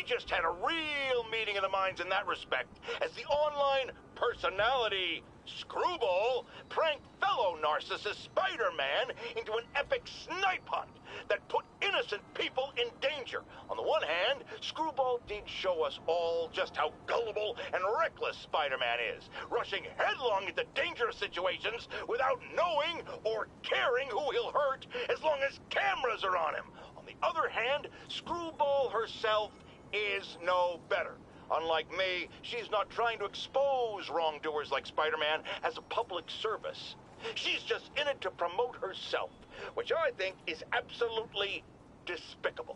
we just had a real meeting of the minds in that respect, as the online personality Screwball pranked fellow narcissist Spider-Man into an epic snipe hunt that put innocent people in danger. On the one hand, Screwball did show us all just how gullible and reckless Spider-Man is, rushing headlong into dangerous situations without knowing or caring who he'll hurt as long as cameras are on him. On the other hand, Screwball herself is no better. Unlike me, she's not trying to expose wrongdoers like Spider-Man as a public service. She's just in it to promote herself, which I think is absolutely despicable.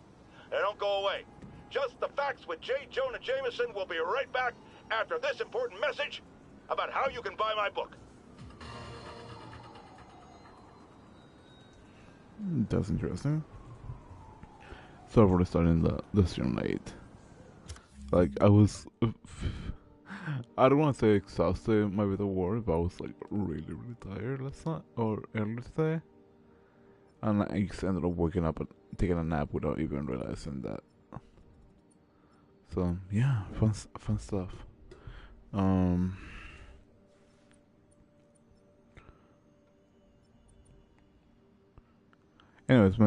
Now don't go away. Just the Facts with J. Jonah Jameson will be right back after this important message about how you can buy my book. That's interesting. Sorry for starting the stream late. Like, I was, I don't want to say exhausted, might be the word, but I was like really tired last night, or earlier today. And I just ended up waking up and taking a nap without even realizing that. So, yeah, fun stuff. Anyways,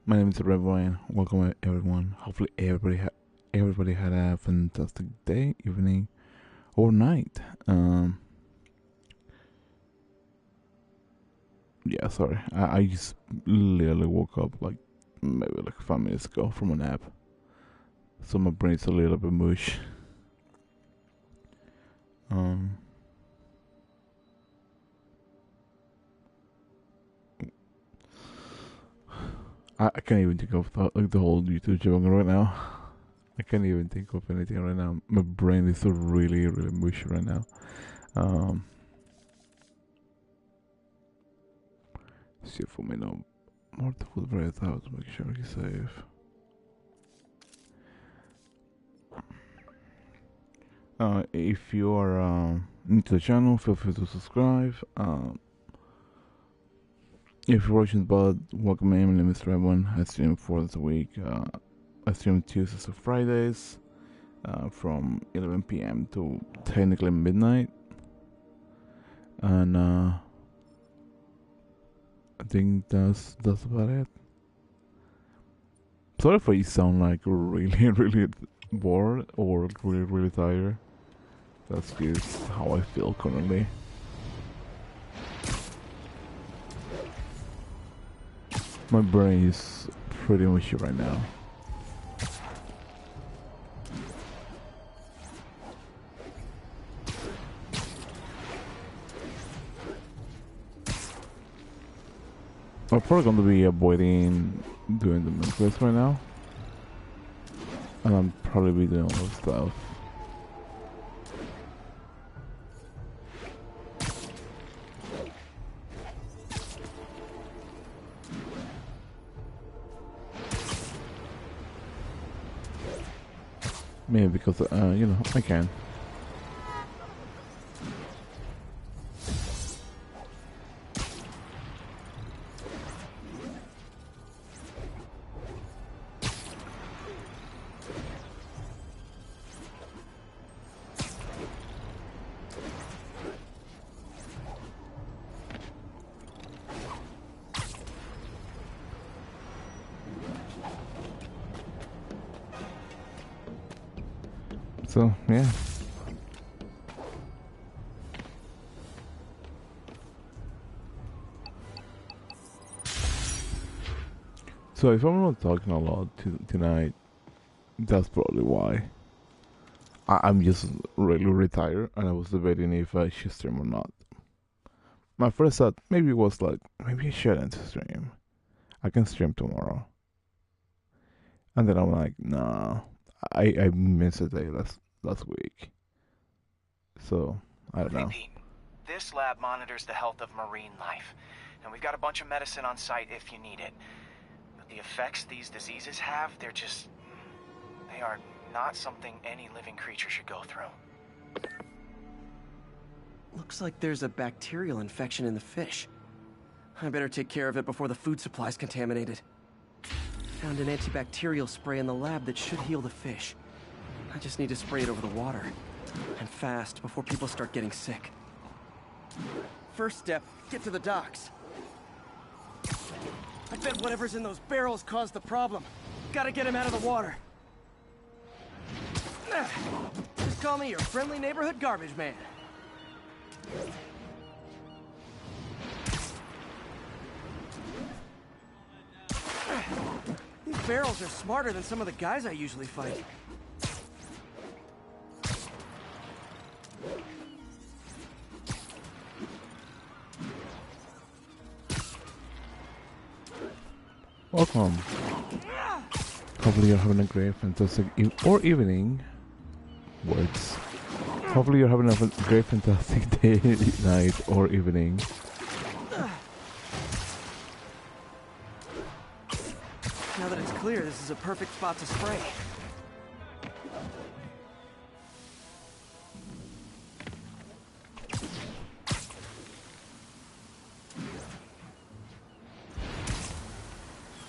my name is Reverend. Welcome everyone. Hopefully everybody had a fantastic day, evening, or night. Yeah, sorry. I just literally woke up like maybe like 5 minutes ago from a nap, so my brain's a little bit mush. I can't even think of the whole YouTube channel right now. I can't even think of anything right now. My brain is so really mushy right now. See if we know more to put breath out to make sure he's safe. If you are new to the channel, feel free to subscribe. If you're watching but welcome, my name is Revan. I stream 4 days a week. I stream Tuesdays to Fridays from 11 p.m. to technically midnight. And I think that's about it. Sorry if I sound like really bored or really tired. That's just how I feel currently. My brain is pretty mushy right now. I'm probably going to be avoiding doing the main quest right now. And I'm probably be doing other stuff. Maybe because, you know, I can. So, yeah. So if I'm not talking a lot tonight, that's probably why. I'm just really retired, and I was debating if I should stream or not. My first thought maybe was like, maybe I shouldn't stream. I can stream tomorrow. And then I'm like, nah, I missed a day last week. So, I don't know. Hey, Pete, this lab monitors the health of marine life, and we've got a bunch of medicine on site if you need it. But the effects these diseases have, they are not something any living creature should go through. Looks like there's a bacterial infection in the fish. I better take care of it before the food supply's contaminated. Found an antibacterial spray in the lab that should heal the fish. I just need to spray it over the water. And fast, before people start getting sick. First step, get to the docks. I bet whatever's in those barrels caused the problem. Gotta get him out of the water. Just call me your friendly neighborhood garbage man. These barrels are smarter than some of the guys I usually fight. Welcome. Hopefully you're having a great, fantastic evening. Words. Hopefully you're having a great, fantastic day, night, or evening. Now that it's clear, this is a perfect spot to spray.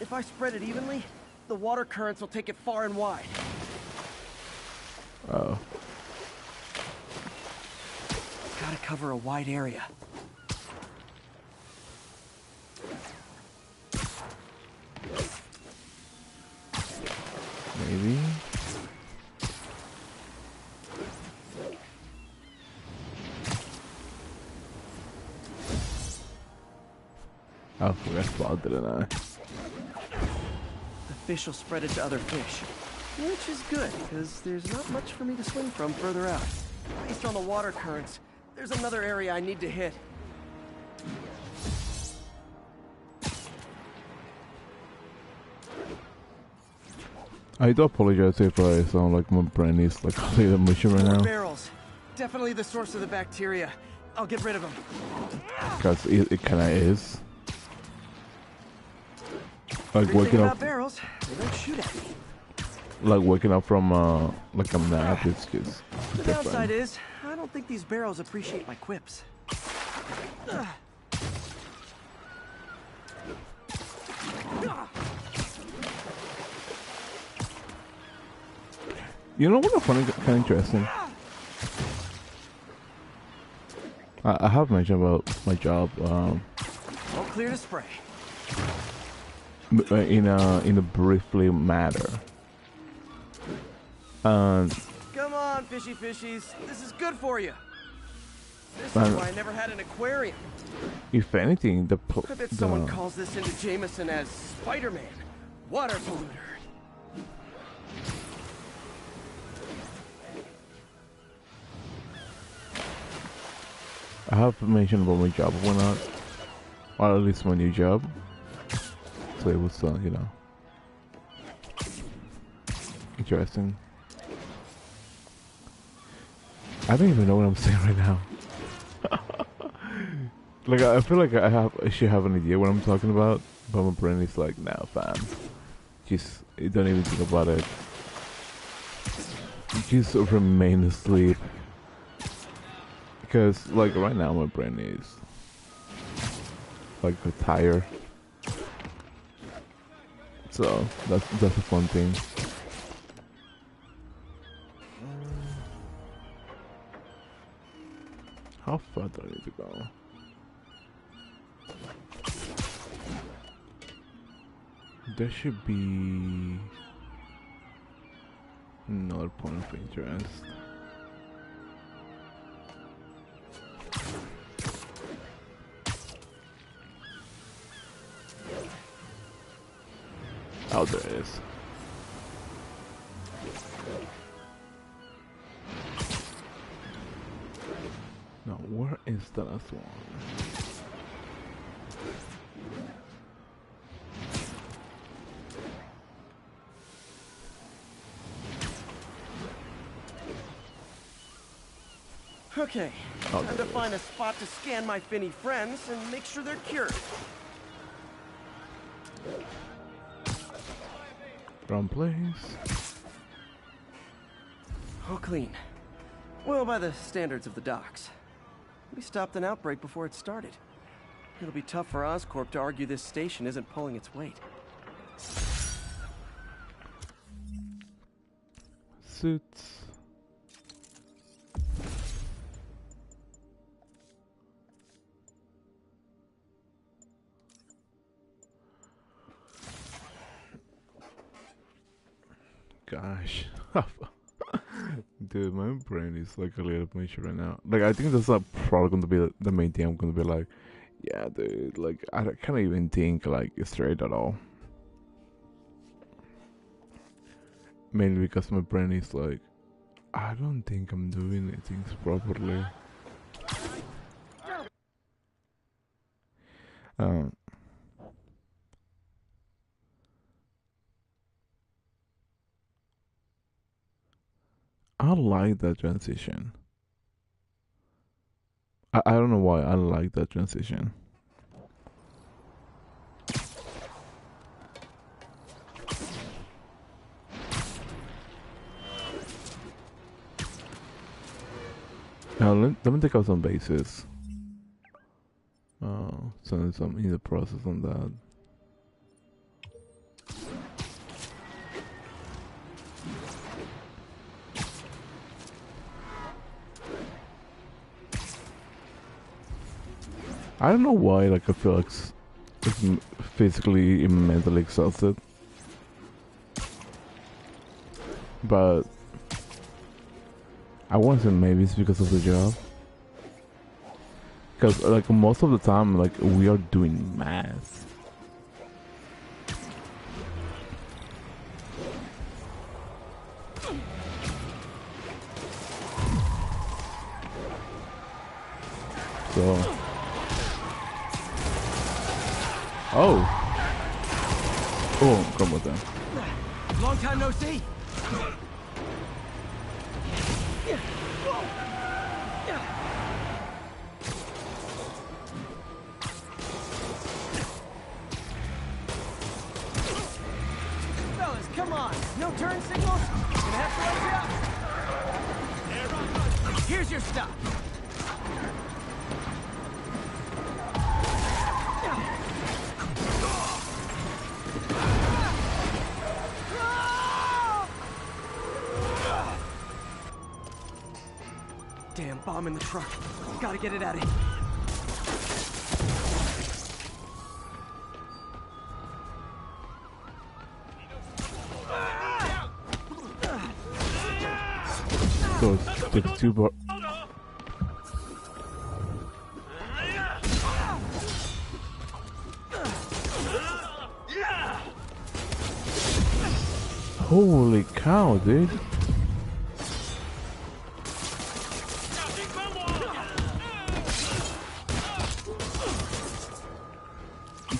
If I spread it evenly, the water currents will take it far and wide. Oh. Gotta cover a wide area. Maybe. I forgot about it, didn't I? The fish will spread it to other fish. Which is good, because there's not much for me to swing from further out. Based on the water currents, there's another area I need to hit. I do apologize if I sound like my brain is like a little mushy right now. Barrels. Definitely the source of the bacteria. I'll get rid of them. Because it kinda is. Like Great waking thing up, about barrels, they don't shoot at me. like waking up from like a nap. It's just The different. downside is, I don't think these barrels appreciate my quips. You know what I find kind of interesting? I have mentioned about my job All clear to spray. in a briefly matter. Come on, fishy fishies. This is good for you. This is why I never had an aquarium. If anything, I bet someone calls this into Jameson as Spider-Man, water polluter. I have mentioned about my job or not, or at least my new job. So it was, you know, interesting. I don't even know what I'm saying right now. Like I feel like I should have an idea what I'm talking about, but my brain is like, nah, fam. Just don't even think about it. Just remain asleep. Because like right now my brain is like tired. So that's a fun thing. How far do I need to go? There should be another point of interest. Oh, there it is. Now, where is the last one? Okay, time to find a spot to scan my finny friends and make sure they're cured. Wrong place. All clean. Well, by the standards of the docks. We stopped an outbreak before it started. It'll be tough for Oscorp to argue this station isn't pulling its weight. suits. Gosh. Dude, my brain is like a little mush right now. Like, I think that's not probably going to be the main thing. I'm going to be like, yeah, dude, like, I can't even think, like, straight at all. Mainly because my brain is like, I don't think I'm doing things properly. I like that transition. I don't know why I like that transition. Now let me take out some bases. So I'm in the process on that. I don't know why, like, I feel like it's physically and mentally exhausted. But I want to say maybe it's because of the job. Because, like, most of the time, like, we are doing math. So... Oh! Oh, come with them. Long time no see. Fellas, come on. No turn signals? Gonna have to let you out. Here's your stuff. Damn bomb in the truck. Gotta get it out of here. So it's two bar. Holy cow, dude.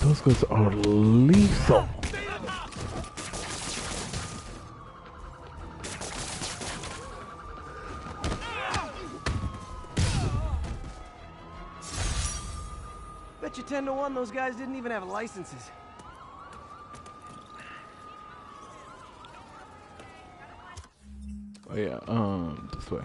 Those guys are lethal. Bet you 10 to 1 those guys didn't even have licenses. Oh yeah, this way.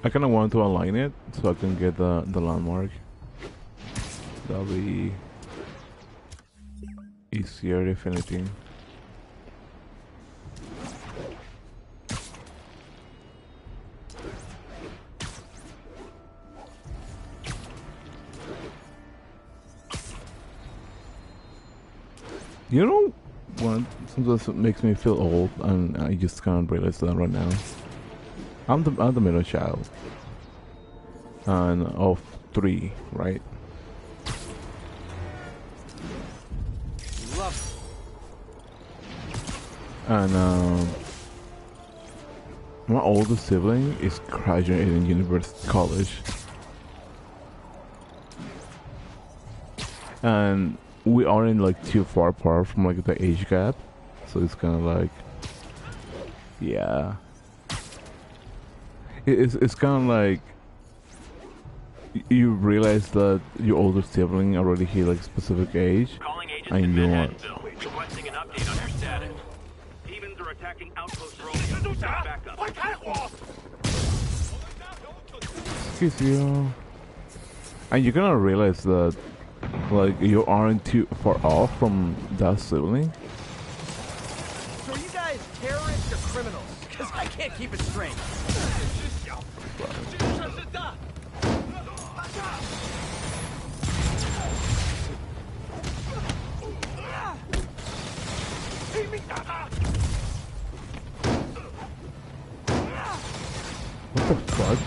I kind of want to align it so I can get the landmark. That'll be easier if anything. You know what sometimes makes me feel old, and I just can't realize that right now. I'm the middle child, and of 3, right? Love And my oldest sibling is graduating university college, and we aren't like too far apart from like the age gap, so it's kind of like, yeah. It's kind of like you realize that your older sibling already hit like a specific age, and you want. Requesting an update on your status. Demons are attacking outposts early. Backup. excuse you. And you're gonna realize that, like, you aren't too far off from that ceiling. So are you guys terrorists or criminals? Because I can't keep it straight. What the fudge?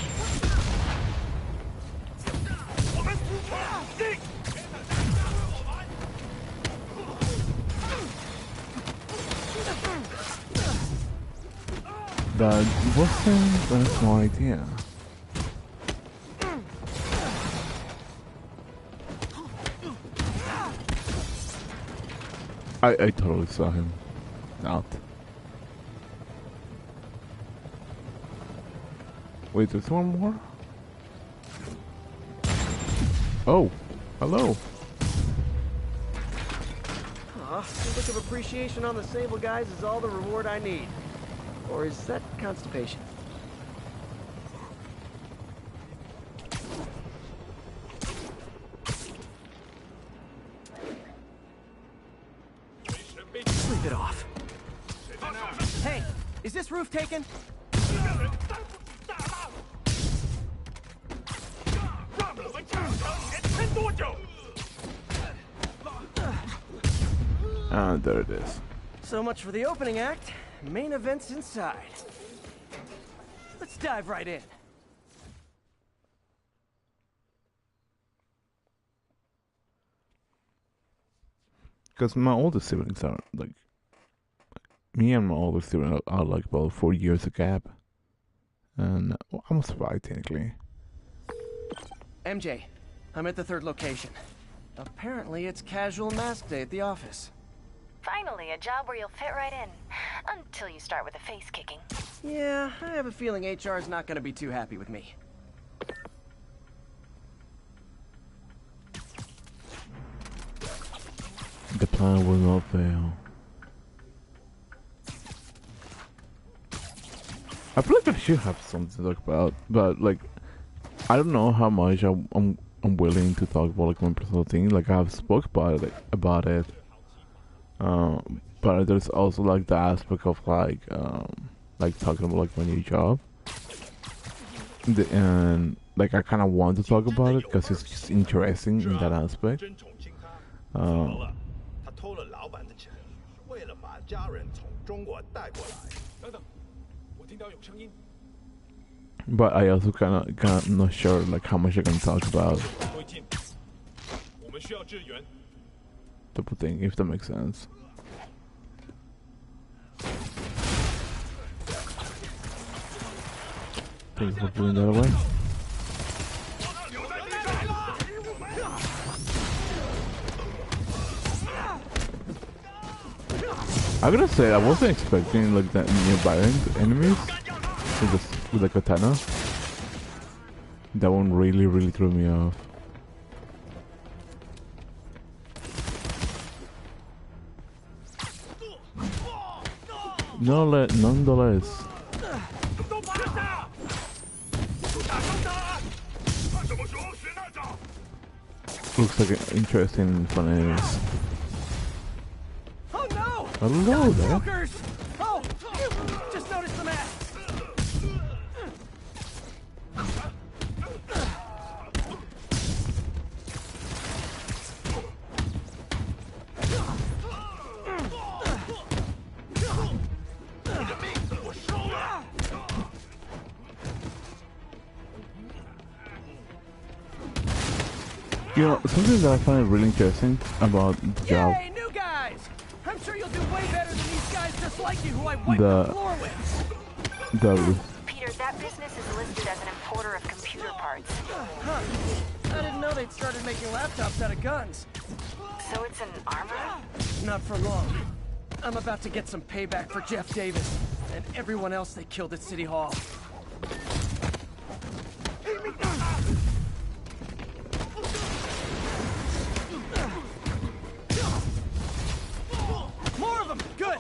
That wasn't a small idea. I totally saw him. Not. Wait, there's one more? Oh, hello. Aw, a look of appreciation on the Sable guys is all the reward I need. Or is that constipation? Sleep it off. Hey, is this roof taken? Ah, there it is. So much for the opening act. Main event's inside. Let's dive right in. Because my older siblings are like, me and my older sibling are like about 4 years a gap, and well, I'm survived technically. MJ, I'm at the third location. Apparently, it's casual mask day at the office. Finally, a job where you'll fit right in. Until you start with the face kicking. Yeah, I have a feeling HR's not gonna be too happy with me. The plan will not fail. I feel like I should have something to talk about, but like, I don't know how much I'm willing to talk about like my personal thing. Like I've spoke about it. But there's also like the aspect of like talking about like my new job, and like I kind of want to talk about it because it's just interesting in that aspect. But I also kind of not sure like how much I can talk about the thing, if that makes sense. Thank you for putting that away. I gotta say, I wasn't expecting like that nearby enemies with the katana. That one really threw me off. Nonetheless. Looks like an interesting and fun enemies. Oh no! Hello there. Jokers! Oh! Just noticed the mask! You know, something that I find really interesting about the job. Yay, new guys! I'm sure you'll do way better than these guys just like you who I wiped the floor with. Peter, that business is listed as an importer of computer parts. Huh. I didn't know they'd started making laptops out of guns. So it's an armor? Not for long. I'm about to get some payback for Jeff Davis and everyone else they killed at City Hall. More of them! Good!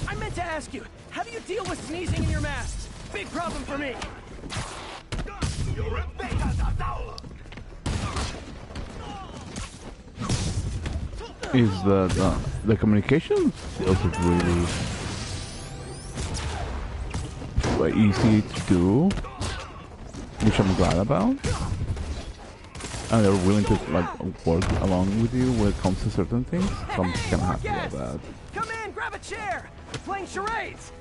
I meant to ask you, how do you deal with sneezing in your masks? Big problem for me! is the communication skills is really easy to do, which I'm glad about. And they're willing to like work along with you when it comes to certain things. So I'm kind of happy about that. Come in, grab a chair. We're playing charades.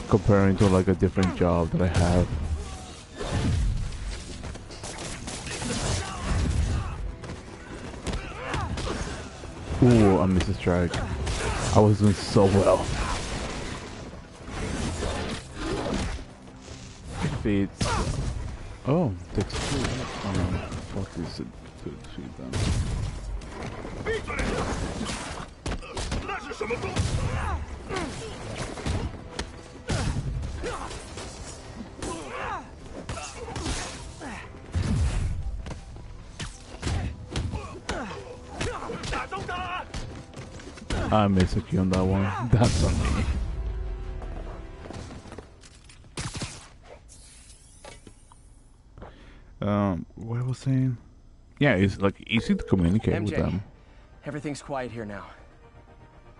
Comparing to like a different job that I have. Ooh, I missed a strike. I was doing so well. If it's... Oh, takes two. Fuck this. To shoot them. I missed a key on that one. That's on me. What I was saying? Yeah, it's like easy to communicate MJ, with them. Everything's quiet here now.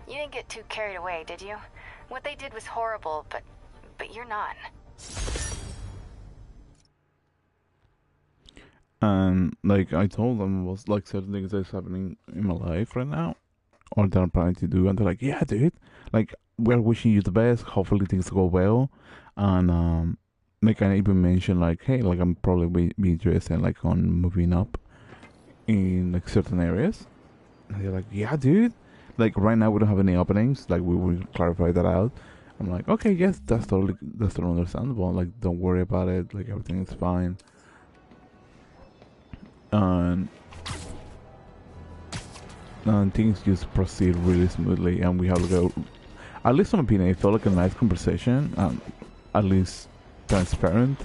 You didn't get too carried away, did you? What they did was horrible, but you're not. And like I told them was like certain things that's happening in my life right now, or that I'm planning to do, and they're like, "Yeah, dude, like we're wishing you the best. Hopefully things go well." And like I even mentioned like, "Hey, like I'm probably be interested like on moving up in like certain areas." And they're like, "Yeah, dude. Like right now we don't have any openings. Like we will clarify that out." I'm like, "Okay, yes, that's totally understandable. Like don't worry about it. Like everything is fine." And things just proceed really smoothly, and we have like a, at least in my opinion, it felt like a nice conversation, at least transparent.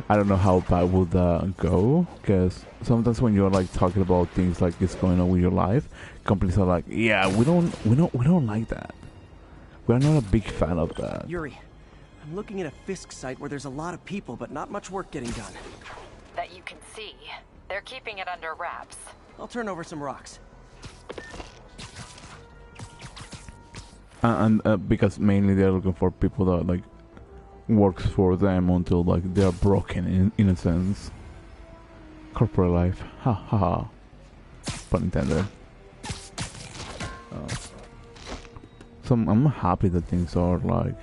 I don't know how bad would that go, because sometimes when you're like talking about things like it's going on with your life, companies are like, yeah, we don't like that. We're not a big fan of that. Yuri, I'm looking at a Fisk site where there's a lot of people, but not much work getting done. That you can see. They're keeping it under wraps. I'll turn over some rocks. And because mainly they're looking for people that like works for them until like they're broken in a sense. Corporate life, ha ha ha. Pun intended. So I'm happy that things are like,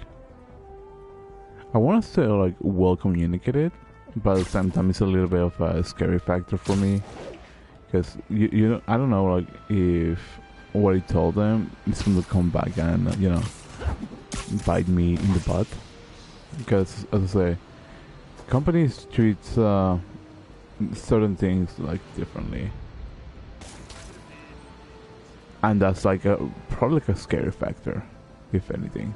I want to say like well communicated, but at the same time it's a little bit of a scary factor for me, because you I don't know like if what I told them is going to come back and you know bite me in the butt, because as I say, companies treat certain things like differently, and that's like a probably like a scary factor, if anything.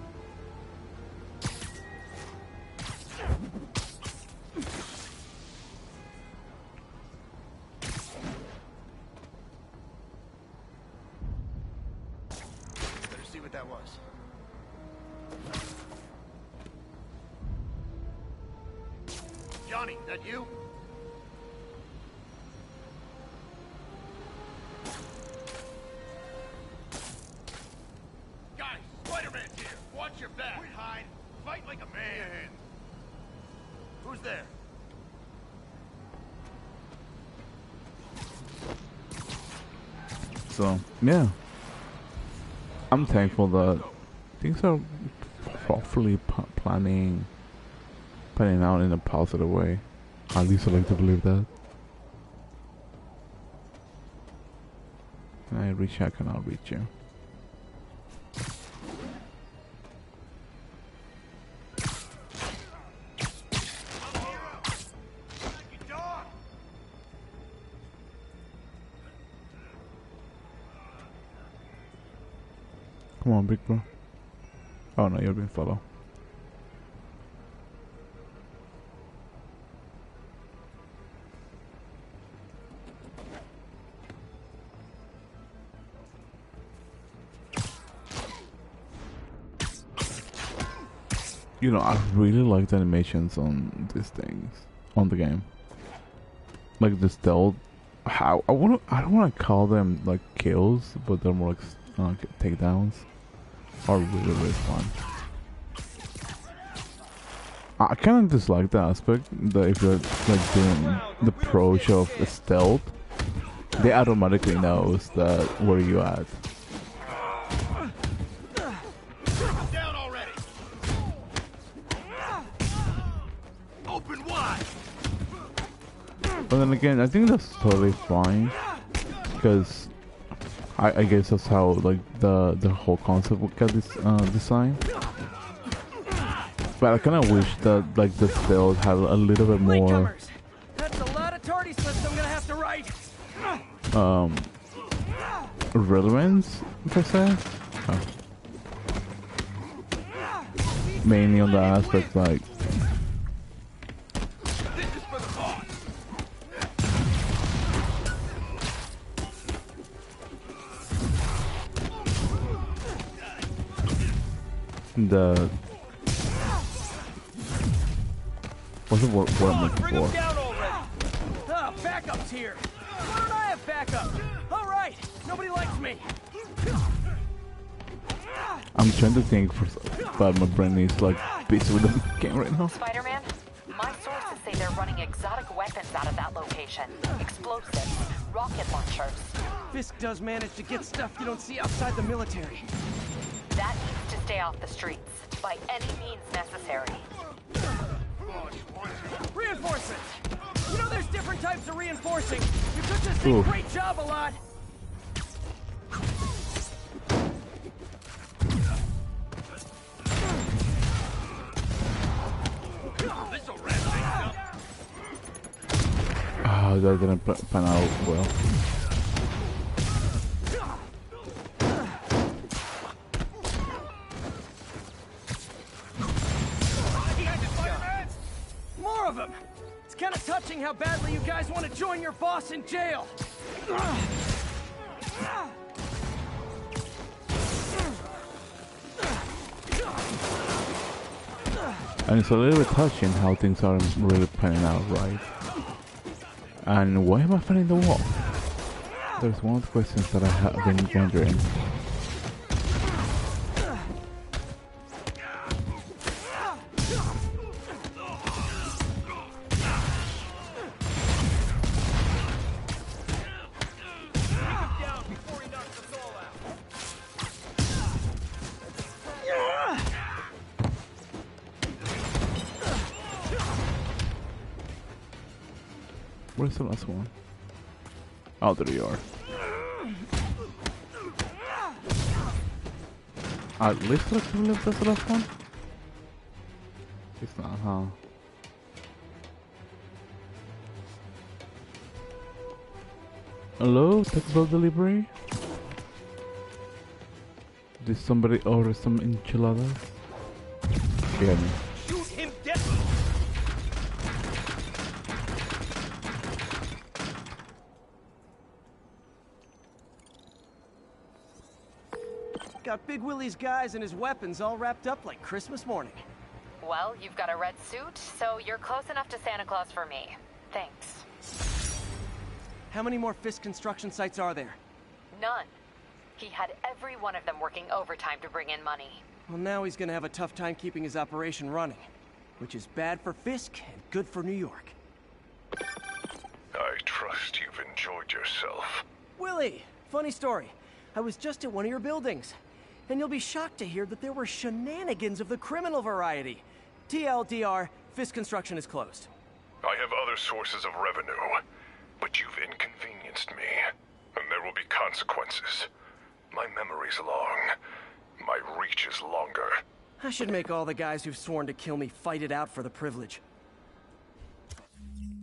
Johnny, that you? Guys, Spider-Man's here. Watch your back. We hide. Fight like a man. Who's there? So yeah, I'm thankful that things are properly planning out in a positive way. At least I like to believe that. Can I reach? I cannot reach you. Come on, big bro. Oh no, you're being followed. You know, I really like the animations on these things, on the game. Like the stealth I don't wanna call them like kills, but they're more like takedowns. Are really really fun. I kind of dislike the aspect that if you're like doing the approach of stealth, they automatically knows that where you at. Down already. Open wide. But then again, I think that's totally fine, because I guess that's how like the whole concept would get this designed. But I kind of wish that like the stealth had a little bit more. That's a lot of tardy slips I'm gonna have to write. Relevance per se. Oh. Mainly on the aspect like. The what's the word I'm looking Bring him for? down already. Backup's here. Why don't I have backup? All right. Nobody likes me. I'm trying to think but my brain is like busy with the game right now. Spider-Man, my sources say they're running exotic weapons out of that location. Explosives, rocket launchers. Fisk does manage to get stuff you don't see outside the military. That needs to stay off the streets, by any means necessary. Reinforcements! You know there's different types of reinforcing. You could just say Ooh. great job a lot. Oh, that didn't pan out well. More of them! It's kind of touching how badly you guys want to join your boss in jail. And it's a little bit touching how things aren't really panning out right. And why am I finding the wall? There's one of the questions that I have been wondering. Where's the last one? Oh, there you are. At least let's believe that's the last one. It's not, huh? Hello, taco delivery? Did somebody order some enchiladas? Yeah, me. Shoot him dead! Got Big Willie's guys and his weapons all wrapped up like Christmas morning. Well, you've got a red suit, so you're close enough to Santa Claus for me. Thanks. How many more Fisk construction sites are there? None. He had every one of them working overtime to bring in money. Well, now he's gonna have a tough time keeping his operation running, which is bad for Fisk and good for New York. I trust you've enjoyed yourself. Willie, funny story. I was just at one of your buildings, and you'll be shocked to hear that there were shenanigans of the criminal variety. TLDR, Fisk Construction is closed. I have other sources of revenue, but you've inconvenienced me, and there will be consequences. My memory's long. My reach is longer. I should make all the guys who've sworn to kill me fight it out for the privilege.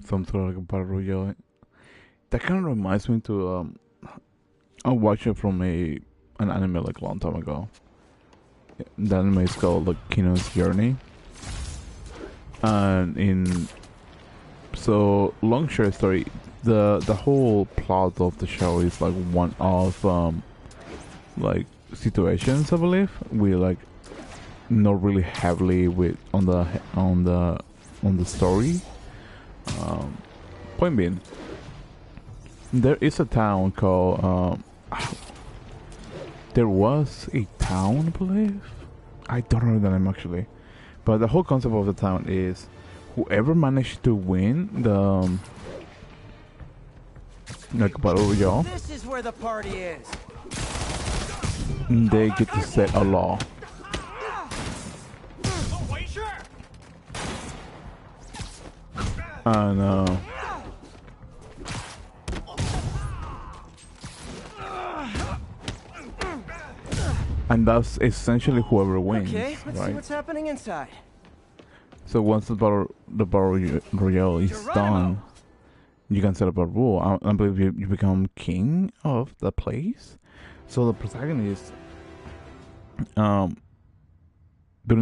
Some sort of like a battle royale. That kind of reminds me to I watched it from an anime like a long time ago. The anime is called like Kino's Journey, and so long short story, the whole plot of the show is like one of like situations, I believe, we like not really heavily with on the story. Point being, There is a town called. There was a town, I believe. I don't know the name actually, but the whole concept of the town is whoever managed to win the like battle royale, This is where the party is. they get to set a law. And and that's essentially whoever wins, Okay, let's see right? what's happening inside. So once the battle royale is done, you can set up a rule. I believe you become king of the place. So the protagonist, during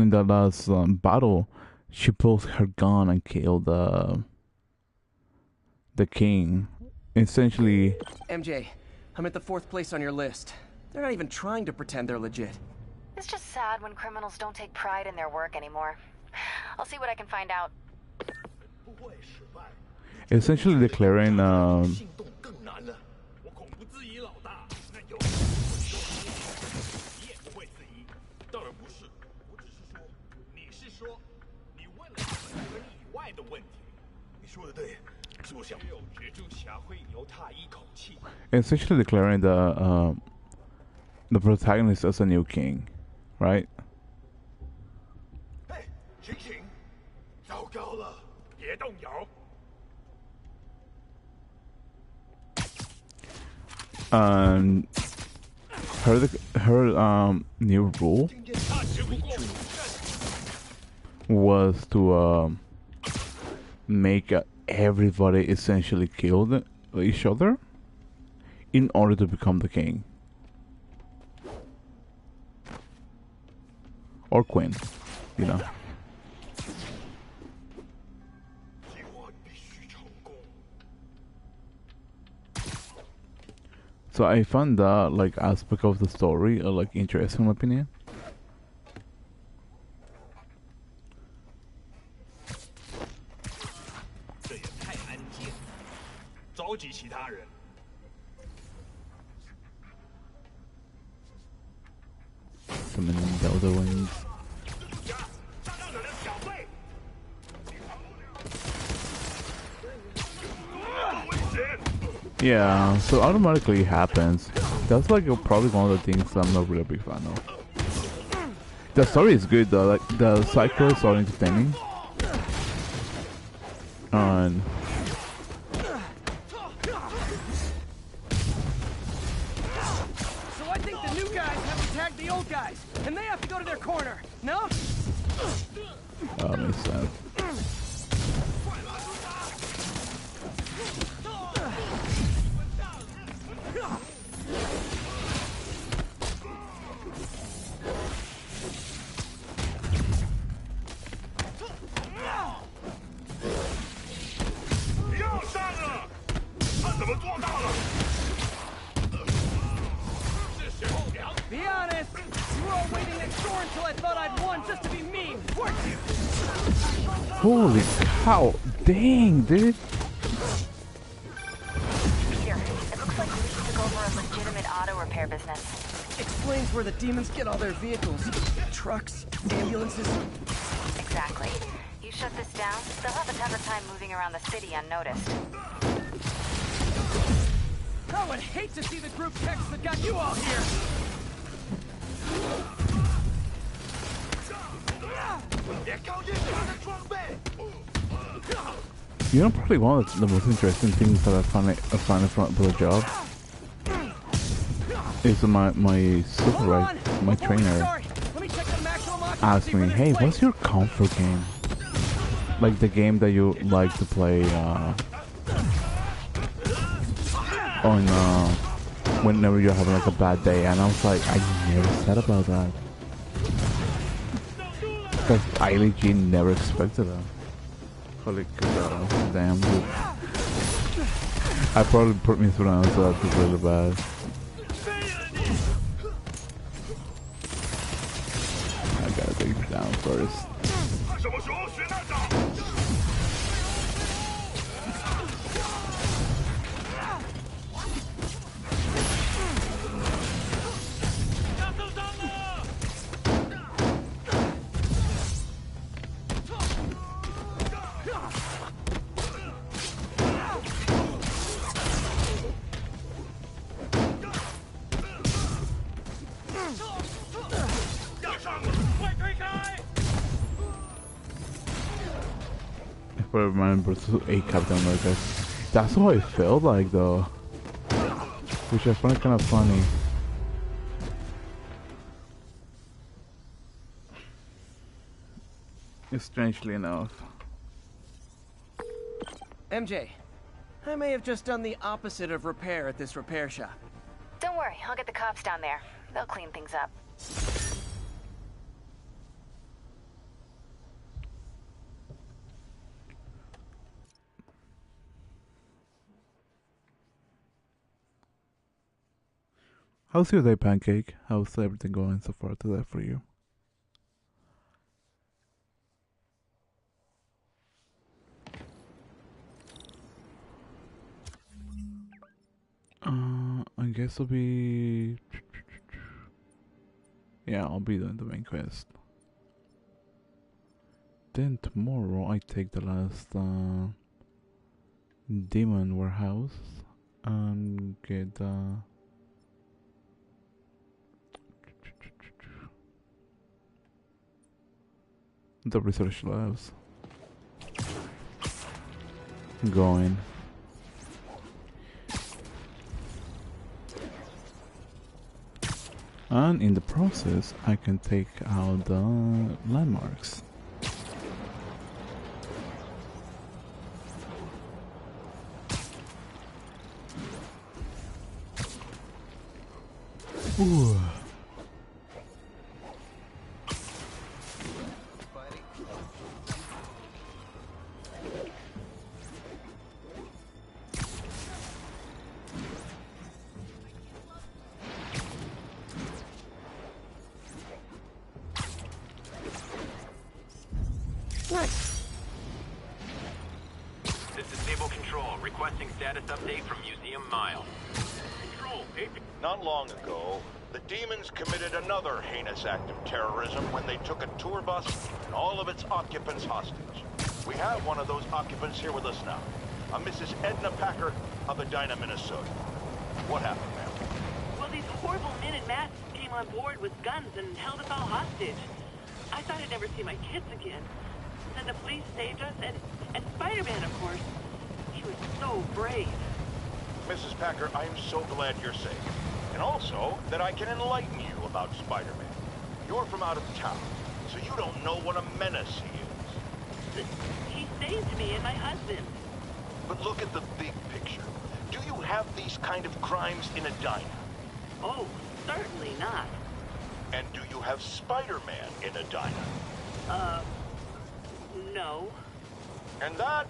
the last battle, she pulls her gun and kills the king. Essentially, MJ, I'm at the 4th place on your list. They're not even trying to pretend they're legit. It's just sad when criminals don't take pride in their work anymore. I'll see what I can find out. essentially declaring essentially declaring the protagonist as a new king, right? And her new rule was to make everybody essentially kill each other in order to become the king or queen, you know. So I found that like aspect of the story like interesting in my opinion. Some of the other ones. Yeah, so automatically happens. That's like probably one of the things I'm not really a big fan of. The story is good though, like the cycles are entertaining. And So I think the new guys have to tag the old guys, and they have to go to their corner. No? that makes sense. Be honest, you were all waiting next door until I thought I'd won just to be mean, weren't you? Holy cow! Dang, dude! Here, it looks like we took over a legitimate auto repair business. Explains where the demons get all their vehicles. Trucks, ambulances. Exactly. You shut this down, they'll have a tougher time moving around the city unnoticed. I would hate to see the group text that got you all here. You know, probably one of the most interesting things that I find from the job is my supervisor, my trainer, asked me, "Hey, what's your comfort game? Like the game that you like to play on whenever you're having like a bad day?" And I was like, I never said about that because I legit never expected that. Holy cow, damn dude. I probably put me through an answer that was really bad. I gotta take it down first. Spider-Man versus a Captain America. That's how I felt like though. Which I find kind of funny. Strangely enough. MJ, I may have just done the opposite of repair at this repair shop. Don't worry, I'll get the cops down there. They'll clean things up. How's your day, Pancake? How's everything going so far today for you? I guess I'll be... Yeah, I'll be doing the main quest. Then tomorrow I take the last demon warehouse and get the research labs going. And in the process, I can take out the landmarks. Ooh. This is Stable Control, requesting status update from Museum Mile. Control, Not long ago, the demons committed another heinous act of terrorism when they took a tour bus and all of its occupants hostage. We have one of those occupants here with us now, a Mrs. Edna Packer of Edina, Minnesota. What happened, ma'am? Well, these horrible men in masks came on board with guns and held us all hostage. I thought I'd never see my kids again. Then the police saved us, and Spider-Man, of course. He was so brave. Mrs. Packer, I am so glad you're safe. And also, that I can enlighten you about Spider-Man. You're from out of town, so you don't know what a menace he is. He saved me and my husband. But look at the big picture. Do you have these kind of crimes in Edina? Oh, certainly not. And do you have Spider-Man in Edina? No. And that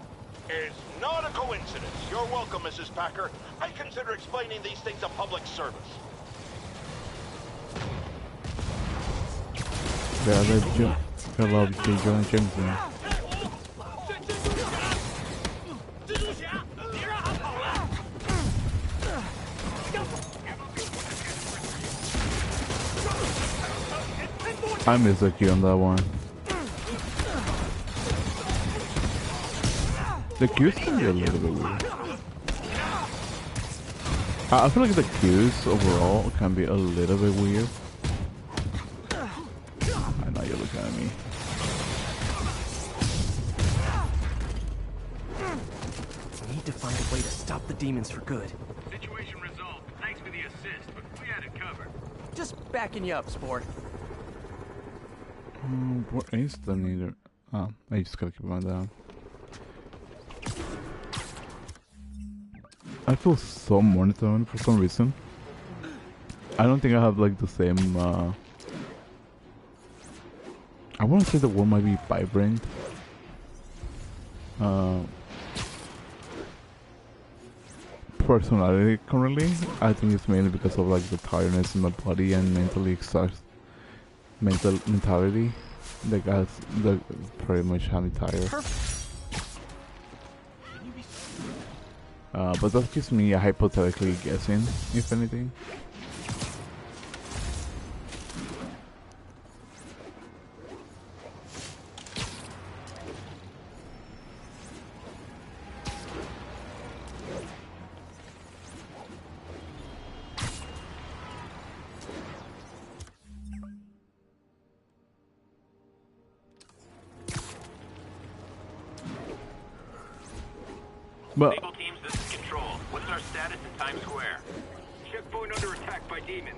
is not a coincidence. You're welcome, Mrs. Packer. I consider explaining these things a public service. Yeah, I love Jonah Jameson. I miss the key on that one. The cues can be a little bit weird. I feel like the cues overall can be a little bit weird. I know you're looking at me. We need to find a way to stop the demons for good. Situation resolved. Thanks for the assist, but we had it covered. Just backing you up, sport. What is the neither? Oh, I just gotta keep on down. I feel so monotone for some reason. I don't think I have like the same I wanna say the word might be vibrant. Personality currently. I think it's mainly because of like the tiredness in my body and mentality. Like the pretty much had me tired. But that's just me hypothetically guessing, if anything. But Sable teams, this is Control. What's our status in Times Square? Checkpoint under attack by demons.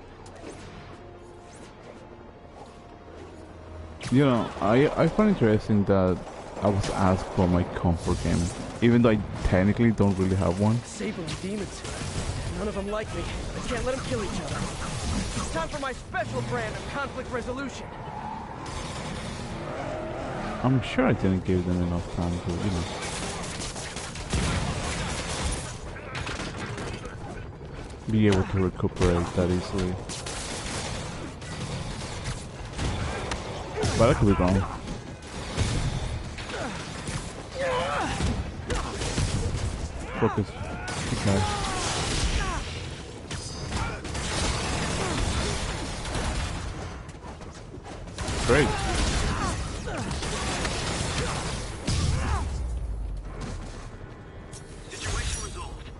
you know, I find interesting that I was asked for my comfort game, even though I technically don't really have one. Sable and demons. None of them like me. I can't let them kill each other. It's time for my special brand of conflict resolution. I'm sure I didn't give them enough time to, you know. Be able to recuperate that easily. But I could be wrong. Focus. Okay. Great. Situation resolved.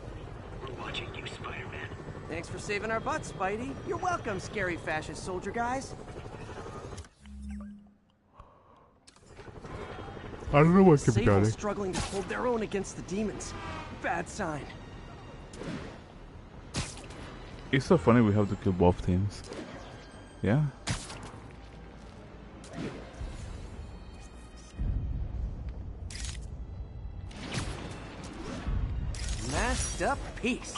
We're watching you, Spider-Man. Thanks for saving our butts, Spidey. You're welcome, scary fascist soldier guys. I don't know what kept Sable's going. struggling to hold their own against the demons. Bad sign. It's so funny we have to kill both teams. Yeah. Masked up peace.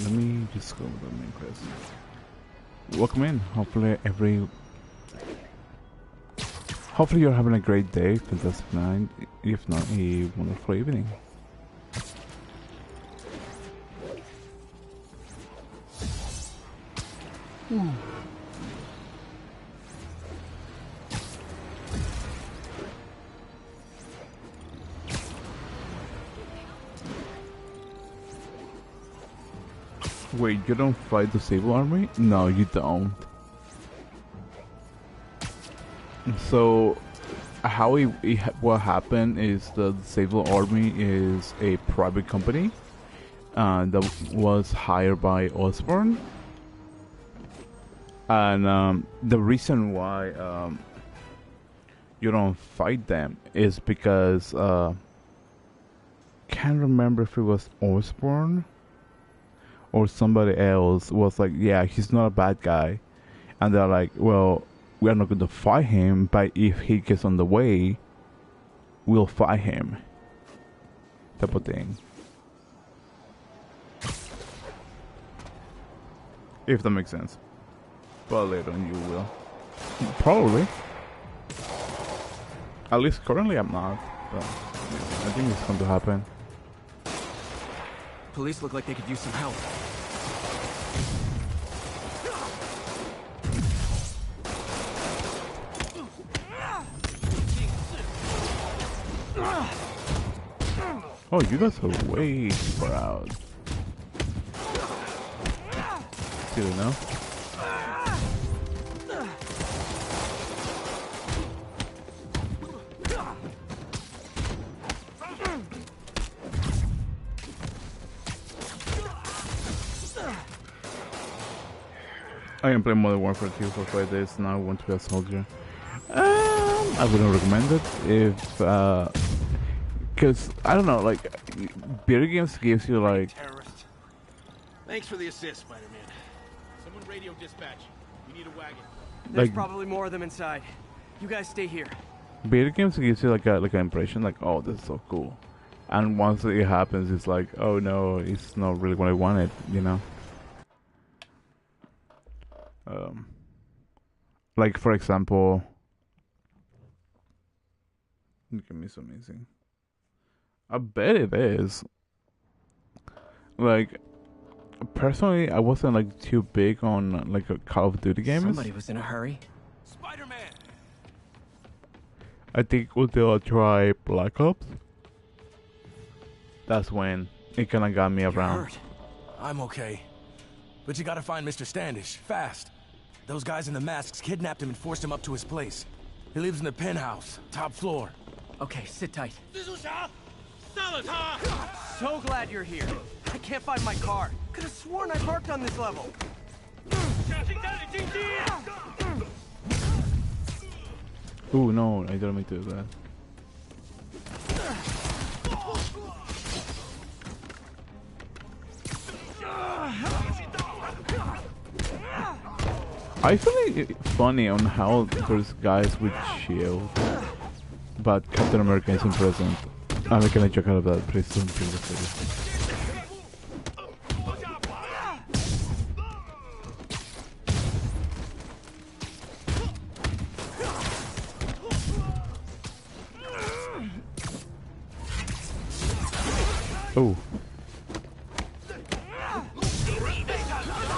Let me just go with the main quest. Welcome in. Hopefully you're having a great day, fantastic night, if not a wonderful evening. Wait, you don't fight the Sable army? No, you don't. So, what happened is the Sable army is a private company that was hired by Osborn, and the reason why you don't fight them is because can't remember if it was Osborn or somebody else was like, yeah, he's not a bad guy, and they're like, well, we are not going to fight him, but if he gets on the way, we'll fight him. Type of thing. If that makes sense. But later on you will. Probably. At least currently I'm not. But yeah, I think it's going to happen. Police look like they could use some help. Oh, you guys are way too far out. Good enough. I am playing Modern Warfare 2 for 5 days now. I want to be a soldier. I wouldn't recommend it if, because I don't know, like, video games gives you like. Terrorist. Thanks for the assist, Spider-Man. Someone radio dispatch. We need a wagon. There's Like, probably more of them inside. You guys stay here. video games gives you like an impression, like, oh, this is so cool, and once it happens, it's like, oh no, it's not really what I wanted, you know. Like for example, look at me, so amazing. I bet it is. Like, personally, I wasn't like too big on like a Call of Duty games. Somebody was in a hurry. Spider-Man. I think until I try Black Ops, that's when it kind of got me around. Hurt. I'm okay. But you gotta find Mr. Standish, fast. Those guys in the masks kidnapped him and forced him up to his place. He lives in the penthouse, top floor. Okay, sit tight. So glad you're here. I can't find my car. Could have sworn I parked on this level. Oh no, I don't mean to do that. I find it funny on how there's guys with shield, but Captain America isn't present. I'm gonna check out of that pretty soon in the city. Oh.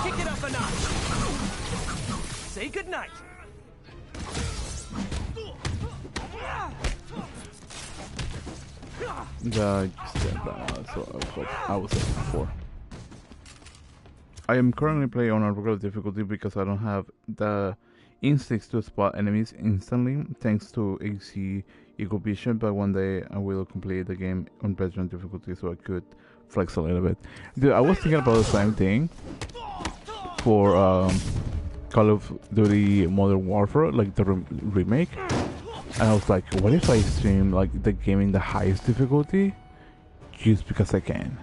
Kick it up a notch. Say goodnight. That's what I was saying before. I am currently playing on a regular difficulty because I don't have the instincts to spot enemies instantly thanks to AC Eagle Vision, but one day I will complete the game on veteran difficulty so I could flex a little bit. Dude, I was thinking about the same thing for Call of Duty Modern Warfare, like the remake. And I was like, what if I stream like the game in the highest difficulty just because I can?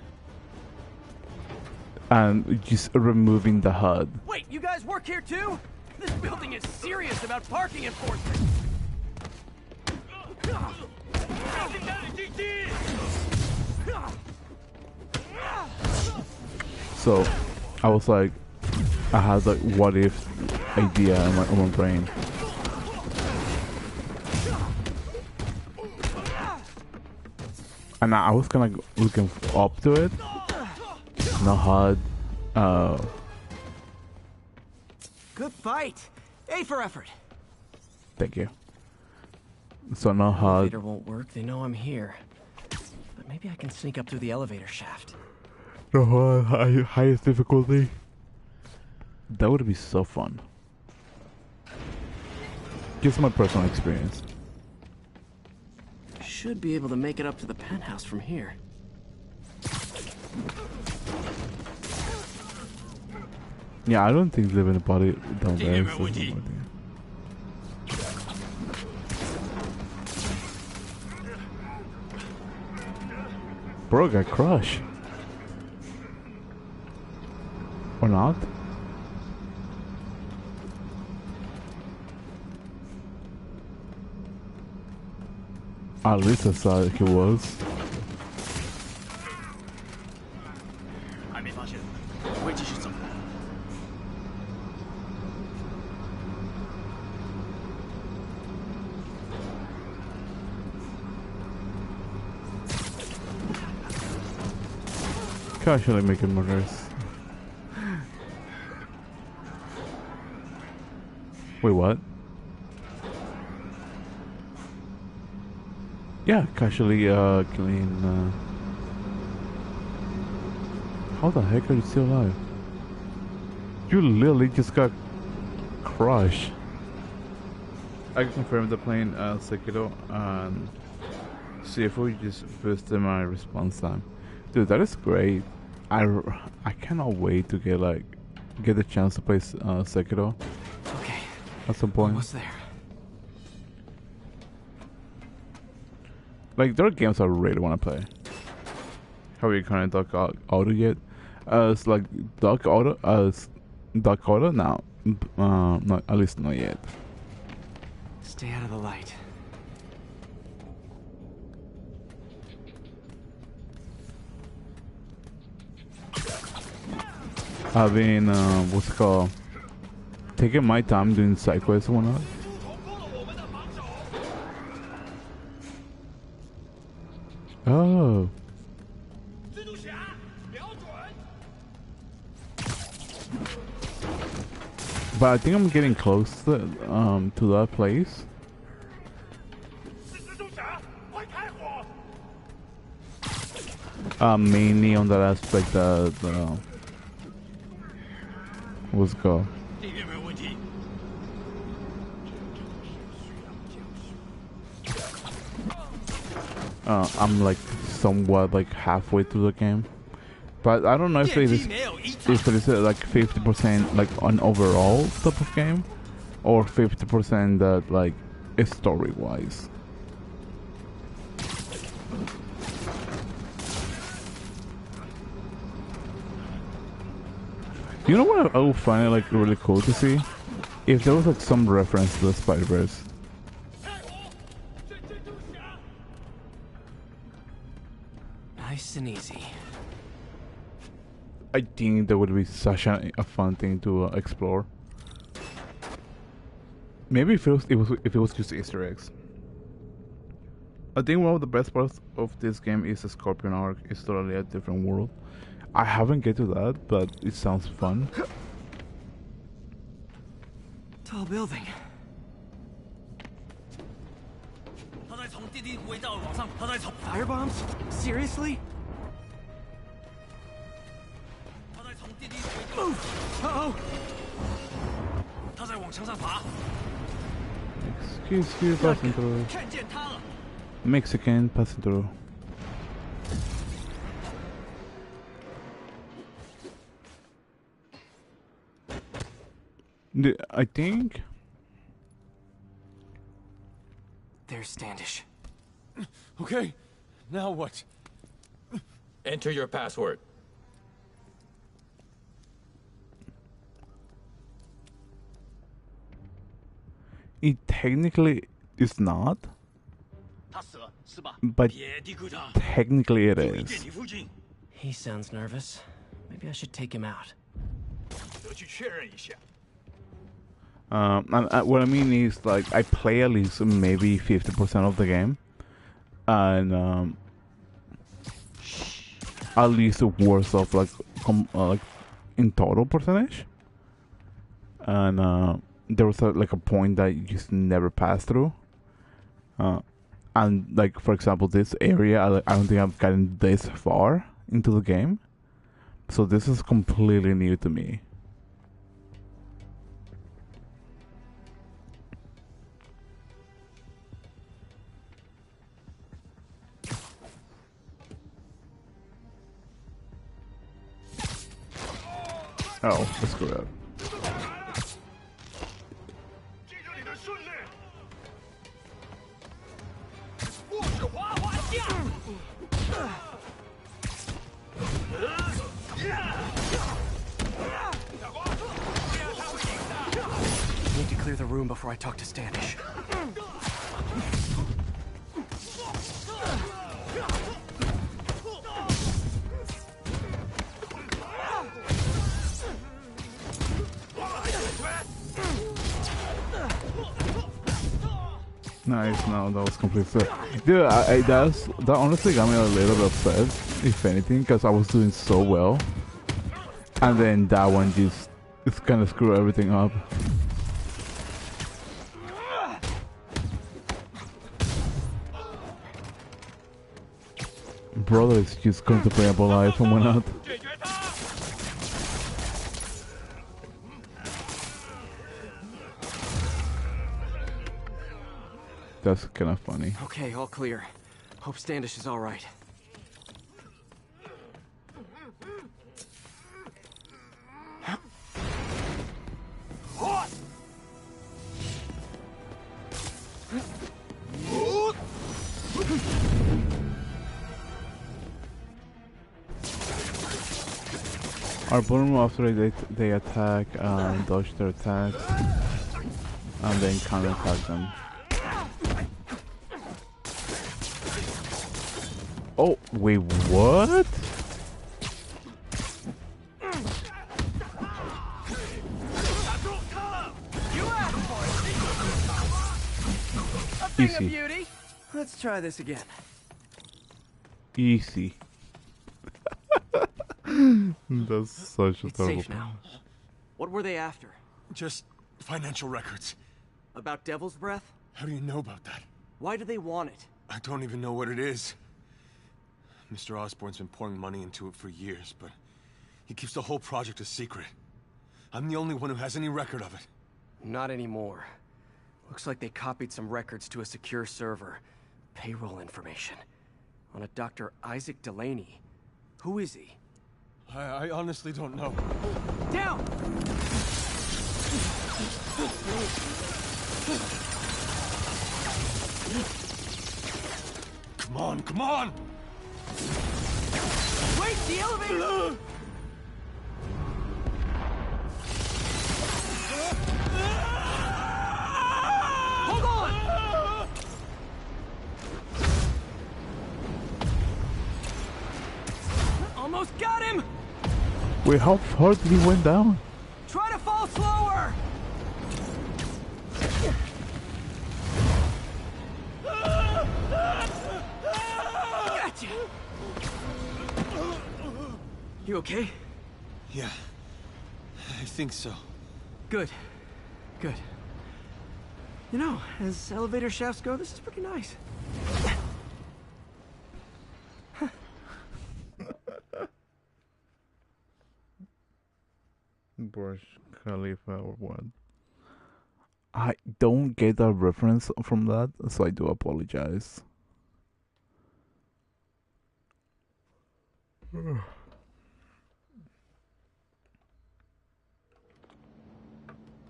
And just removing the HUD. Wait, you guys work here too? This building is serious about parking enforcement. So I was like, I had like what if idea in my brain. And I was kind of looking up to it. No HUD. Good fight. A for effort. Thank you. So no HUD. Elevator won't work. They know I'm here. But maybe I can sneak up through the elevator shaft. No HUD. Highest difficulty. That would be so fun. Just my personal experience. Should be able to make it up to the penthouse from here. Yeah, I don't think living a body down there is a good idea. Bro got crushed. Or not? At least I saw it was. Casually making murders. Wait, what? Yeah, casually killing. How the heck are you still alive? You literally just got crushed. I confirmed the plane Sekiro and see if we just boosted my response time. Dude, that is great. I cannot wait to get the chance to play Sekiro. Okay. At some point. What's there? Like, there are games I really want to play. Have you kind of Dark Auto yet? It's like Dark Auto. Dark Auto? No, not at least not yet. Stay out of the light. I've been what's it called? Taking my time doing side quests and whatnot. Oh. But I think I'm getting close to that place. Mainly on that aspect that what's it called? I'm like somewhat like halfway through the game, but I don't know if it is like 50% like an overall type of game, or 50% that like story-wise. You know what I would find it like really cool to see? If there was like some reference to the Spider-Verse. Nice and easy. I think that would be such a fun thing to explore. Maybe if it was just Easter eggs. I think one of the best parts of this game is the Scorpion arc. It's totally a different world. I haven't get to that, but it sounds fun. Tall building. Firebombs? Seriously? Move! Uh-oh! Excuse you, passing through. Mexican passing through. I think There's Standish. Okay, now what? Enter your password. it technically is not, but technically it is. He sounds nervous. Maybe I should take him out. What I mean is, like, I play at least maybe 50% of the game, and at least the worst of like in total percentage. And there was like a point that you just never passed through. And like, for example, this area, I don't think I've gotten this far into the game, so this is completely new to me. Oh, let's go out. Need to clear the room before I talk to Standish. Nice, no, that was completely fair. Dude, that honestly got me a little bit upset, if anything, because I was doing so well. And then that one just, it's kind of screw everything up. Brother is just contemplating about life and whatnot. That's kind of funny. Okay, all clear. Hope Standish is all right. Our bottom after they attack and dodge their attacks, and then counter-attack them. Oh, wait, what? Easy. Beauty. Let's try this again. Easy. That's such a It's terrible safe now. What were they after? Just financial records. About Devil's Breath? How do you know about that? Why do they want it? I don't even know what it is. Mr. Osborn's been pouring money into it for years, but he keeps the whole project a secret. I'm the only one who has any record of it. Not anymore. Looks like they copied some records to a secure server. Payroll information. On a Dr. Isaac Delaney. Who is he? I honestly don't know. Down! him, come on! Wait, the elevator! Hold on! Almost got him! Wait, how far did he went down? Try to fall slower! Gotcha! You okay? Yeah, I think so. Good. Good. You know, as elevator shafts go, this is pretty nice. Burj Khalifa or what? I don't get that reference from that, so I do apologize.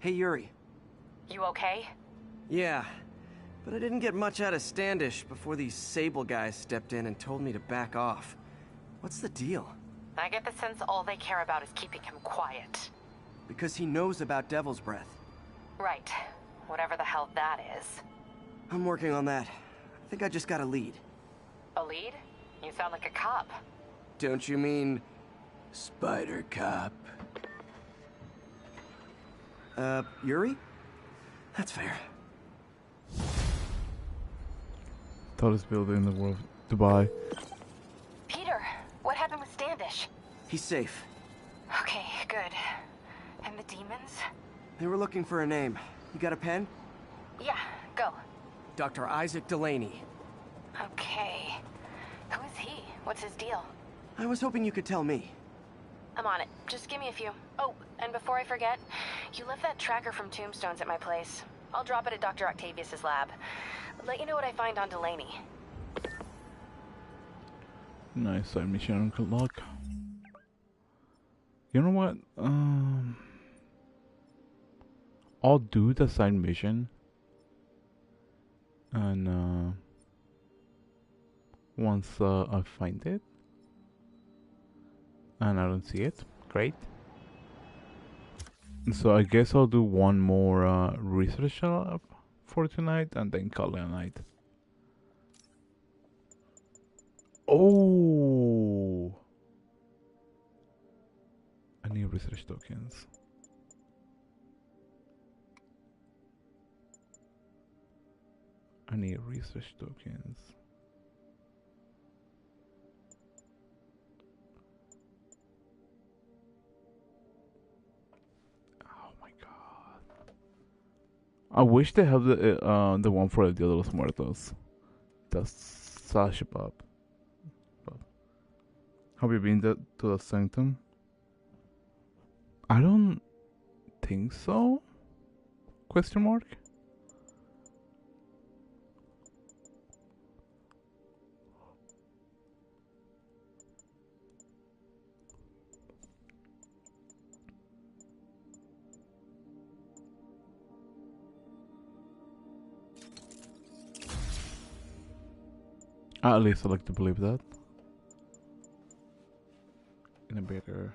Hey, Yuri. You okay? Yeah, but I didn't get much out of Standish before these Sable guys stepped in and told me to back off. What's the deal? I get the sense all they care about is keeping him quiet. Because he knows about Devil's Breath. Right. Whatever the hell that is. I'm working on that. I think I just got a lead. A lead? You sound like a cop. Don't you mean... Spider Cop? Yuri? That's fair. Tallest building in the world, Dubai. Peter, what happened with Standish? He's safe. Okay, good. And the demons? They were looking for a name. You got a pen? Yeah, go. Dr. Isaac Delaney. Okay. Who is he? What's his deal? I was hoping you could tell me. I'm on it. Just give me a few. Oh, and before I forget, you left that tracker from Tombstones at my place. I'll drop it at Dr. Octavius's lab. Let you know what I find on Delaney. Nice side mission unlock. You know what? I'll do the side mission, and once I find it, and I don't see it, great. So I guess I'll do one more research lab for tonight, and then call it a night. Oh, I need research tokens. I need research tokens. Oh my god! I wish they have the one for El Dia de los Muertos. That's such a pop. Have you been to the Sanctum? I don't think so. Question mark. At least I like to believe that. In a bigger.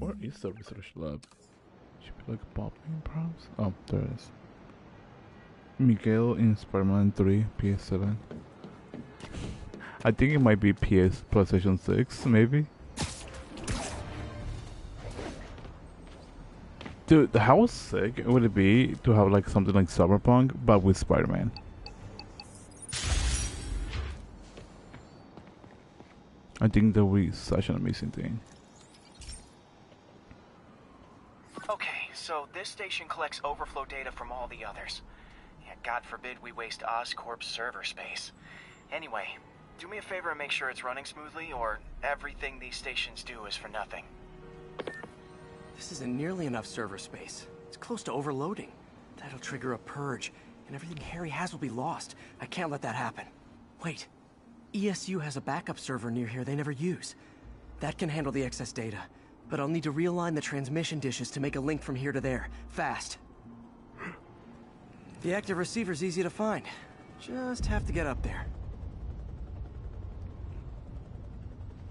Where is the research lab? Should be like popping perhaps? Oh, there it is. Miguel in Spider-Man 3, PS7. I think it might be PlayStation 6, maybe. Dude, how sick would it be to have like something like Cyberpunk, but with Spider-Man? I think that would be such an amazing thing. Okay, so this station collects overflow data from all the others. Yeah, God forbid we waste Oscorp's server space. Anyway, do me a favor and make sure it's running smoothly, or everything these stations do is for nothing. This isn't nearly enough server space. It's close to overloading. That'll trigger a purge, and everything Harry has will be lost. I can't let that happen. Wait. ESU has a backup server near here they never use. That can handle the excess data. But I'll need to realign the transmission dishes to make a link from here to there, fast. The active receiver's easy to find. Just have to get up there.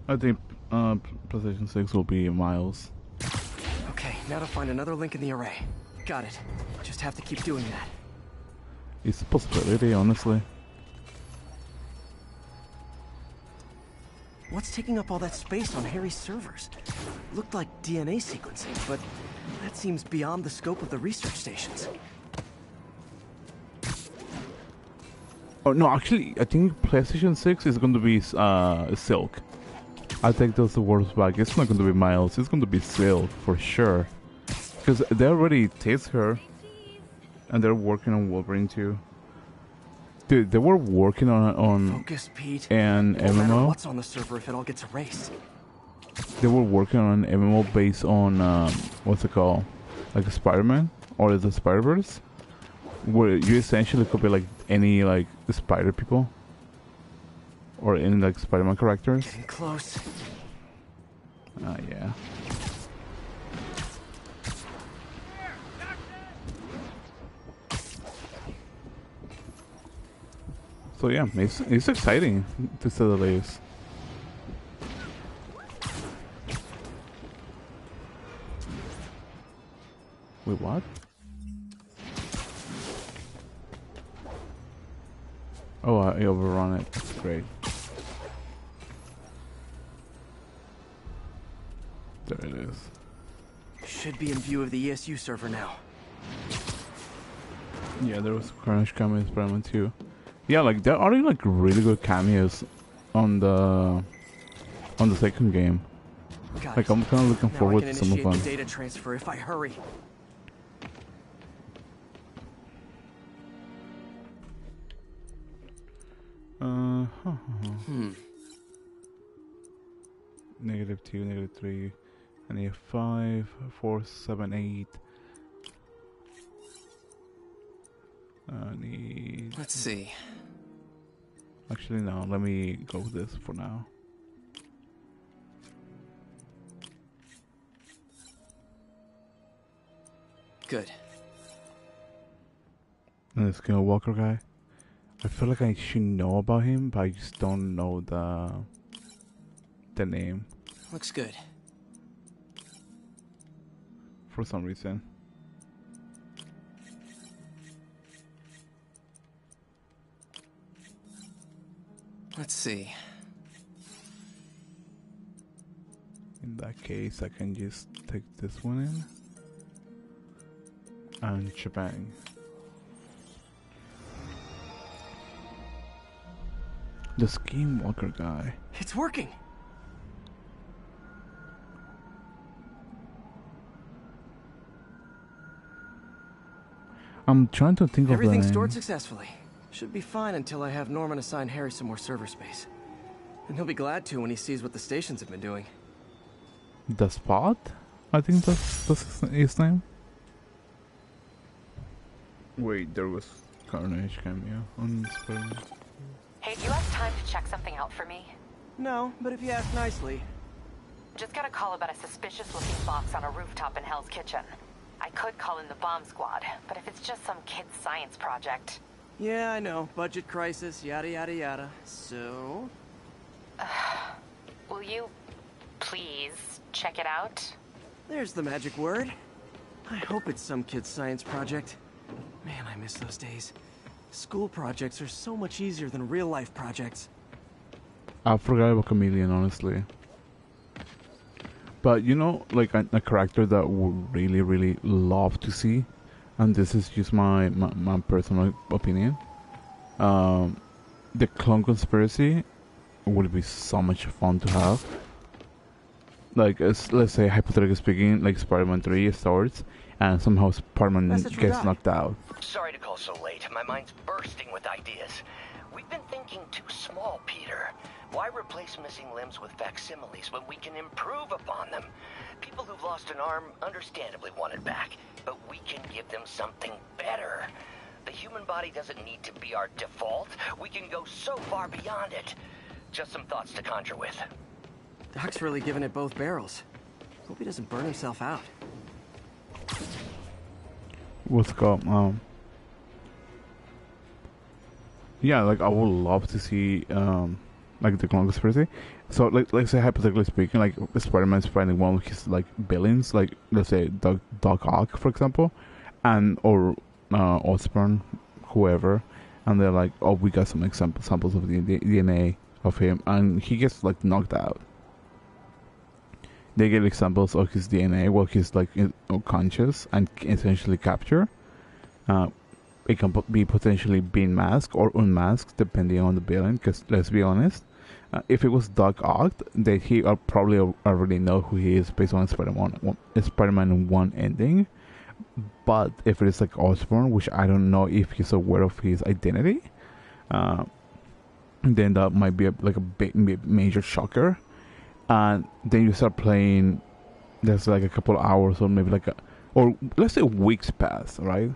I think PlayStation 6 will be Miles. Okay, now to find another link in the array. Got it. Just have to keep doing that. It's a possibility, honestly. What's taking up all that space on Harry's servers? Looked like DNA sequencing, but that seems beyond the scope of the research stations. Oh no, actually, I think PlayStation 6 is going to be Silk. I take those words back. It's not going to be Miles. It's going to be Silk for sure. Because they already teased her, and they're working on Wolverine too. Dude, they were working on Focus, Pete. an No matter MMO. what's on the server if it all gets erased. They were working on an MMO based on what's it called, like a Spider-Man or is it Spider-Verse, where you essentially could be like any like Spider people or any like Spider-Man characters. Getting close. Yeah. So yeah, it's exciting to say the least. Wait, what? Oh, I overrun it. That's great. There it is. Should be in view of the ESU server now. Yeah, there was Carnage cameo in Spider-Man 2. Yeah, like there are like really good cameos on the second game. Got Like it. I'm kind of looking Now forward I to can some of initiate them. the data transfer if I hurry. -2, -3, I need 5, 4, 7, 8. I need... Let's see. Actually, no, let me go with this for now. Good. And the Skinwalker guy. I feel like I should know about him, but I just don't know the name Looks good. for some reason. Let's see. In that case, I can just take this one in. And shebang. The Skinwalker guy. It's working. I'm trying to think of the Everything's name. stored successfully. Should be fine until I have Norman assign Harry some more server space. And he'll be glad to when he sees what the stations have been doing. The Spot? I think that's his name. Wait, there was Carnage cameo on Spider-Man. Hey, do you have time to check something out for me? No, but if you ask nicely. Just got a call about a suspicious-looking box on a rooftop in Hell's Kitchen. I could call in the bomb squad, but if it's just some kid's science project... Yeah, I know. Budget crisis, yada yada yada. So... will you please check it out? There's the magic word. I hope it's some kid's science project. Man, I miss those days. School projects are so much easier than real-life projects. I forgot about Chameleon, honestly. But you know, like a character that would really, really love to see, and this is just my personal opinion. The Clone Conspiracy would be so much fun to have. Like, let's say, hypothetically speaking, like Spider-Man 3 starts, and somehow Spider-Man gets knocked out. Sorry to call so late. My mind's bursting with ideas. We've been thinking too small, Peter. Why replace missing limbs with facsimiles when we can improve upon them? People who've lost an arm understandably want it back, but we can give them something better. The human body doesn't need to be our default. We can go so far beyond it. Just some thoughts to conjure with. Doc's really giving it both barrels. Hope he doesn't burn himself out. What's called yeah, like I would love to see like the clone conspiracy. So like let's say hypothetically speaking, like Spider-Man's finding one of his like villains, like let's say Doc Ock, for example, and or Osborn, whoever, and they're like, oh, we got some samples of the DNA of him, and he gets like knocked out. They get examples of his DNA while he's like conscious and essentially captured. It can be potentially being masked or unmasked depending on the villain. Because let's be honest, if it was Doc Ock, then he probably already know who he is based on Spider-Man 1 ending. But if it is like Osborn, which I don't know if he's aware of his identity, then that might be like a big major shocker. And then you start playing. There's like a couple of hours or maybe or let's say weeks pass, right?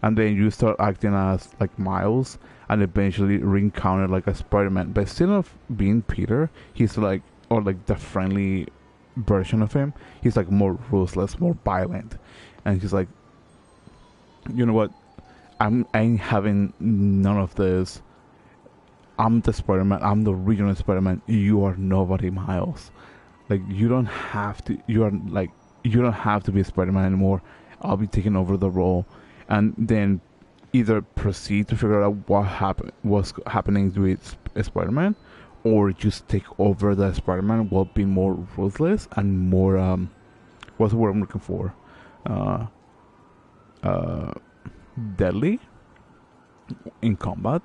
And then you start acting as like Miles, and eventually reencounter like a Spider-Man. But instead of being Peter, he's like, or like the friendly version of him. He's like more ruthless, more violent, and he's like, you know what? I ain't having none of this. I'm the Spider-Man. I'm the original Spider-Man. You are nobody, Miles. Like you don't have to. You don't have to be Spider-Man anymore. I'll be taking over the role. And then either proceed to figure out what's happening with Spider-Man, or just take over the Spider-Man while being more ruthless and more what's the word I'm looking for? Deadly in combat.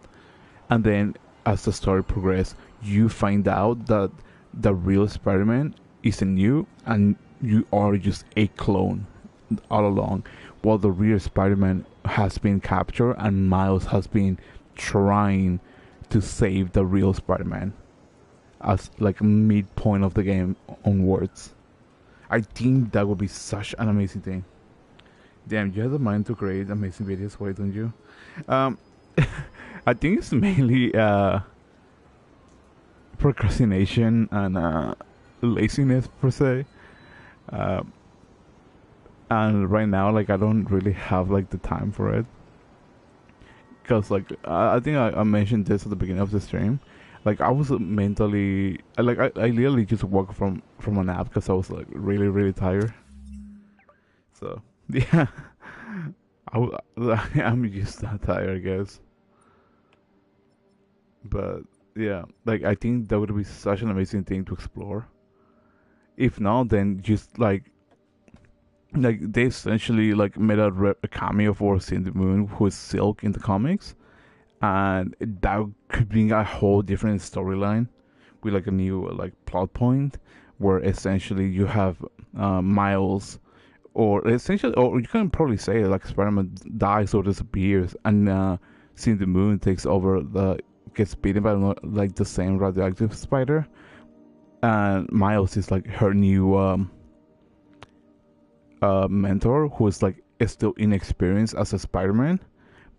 And then as the story progresses, you find out that the real Spider-Man isn't you, and you are just a clone all along, while the real Spider-Man has been captured and Miles has been trying to save the real Spider-Man as like midpoint of the game onwards. I think that would be such an amazing thing. Damn, you have the mind to create amazing videos, why don't you? I think it's mainly procrastination and laziness per se. And right now, like I don't really have like the time for it, because like I think I mentioned this at the beginning of the stream. Like I was mentally, I literally just woke from a nap because I was like really tired. So yeah, I'm just that tired, I guess. But yeah, like I think that would be such an amazing thing to explore. If not, then just like they essentially like made a cameo for Cindy Moon, who is Silk in the comics, and that could bring a whole different storyline with like a new like plot point where essentially you have Miles, or essentially, or you can probably say like Spider-Man dies or disappears, and Cindy Moon takes over gets beaten by like the same radioactive spider, and Miles is like her new mentor, who is like still inexperienced as a Spider-Man.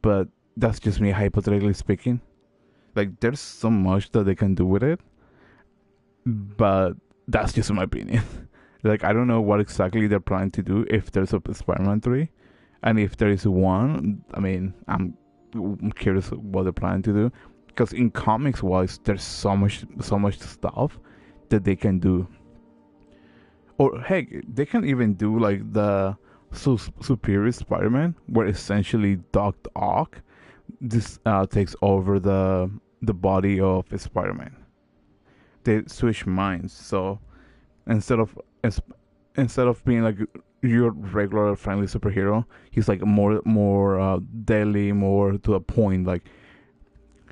But that's just me hypothetically speaking. Like there's so much that they can do with it, but that's just my opinion. Like I don't know what exactly they're planning to do if there's a Spider-Man 3, and if there is one, I mean I'm curious what they're planning to do, because in comics wise there's so much stuff that they can do. Or heck, they can even do like the Superior Spider-Man, where essentially Doc Ock takes over the body of Spider-Man. They switch minds, so instead of being like your regular friendly superhero, he's like more deadly, more to the point. Like,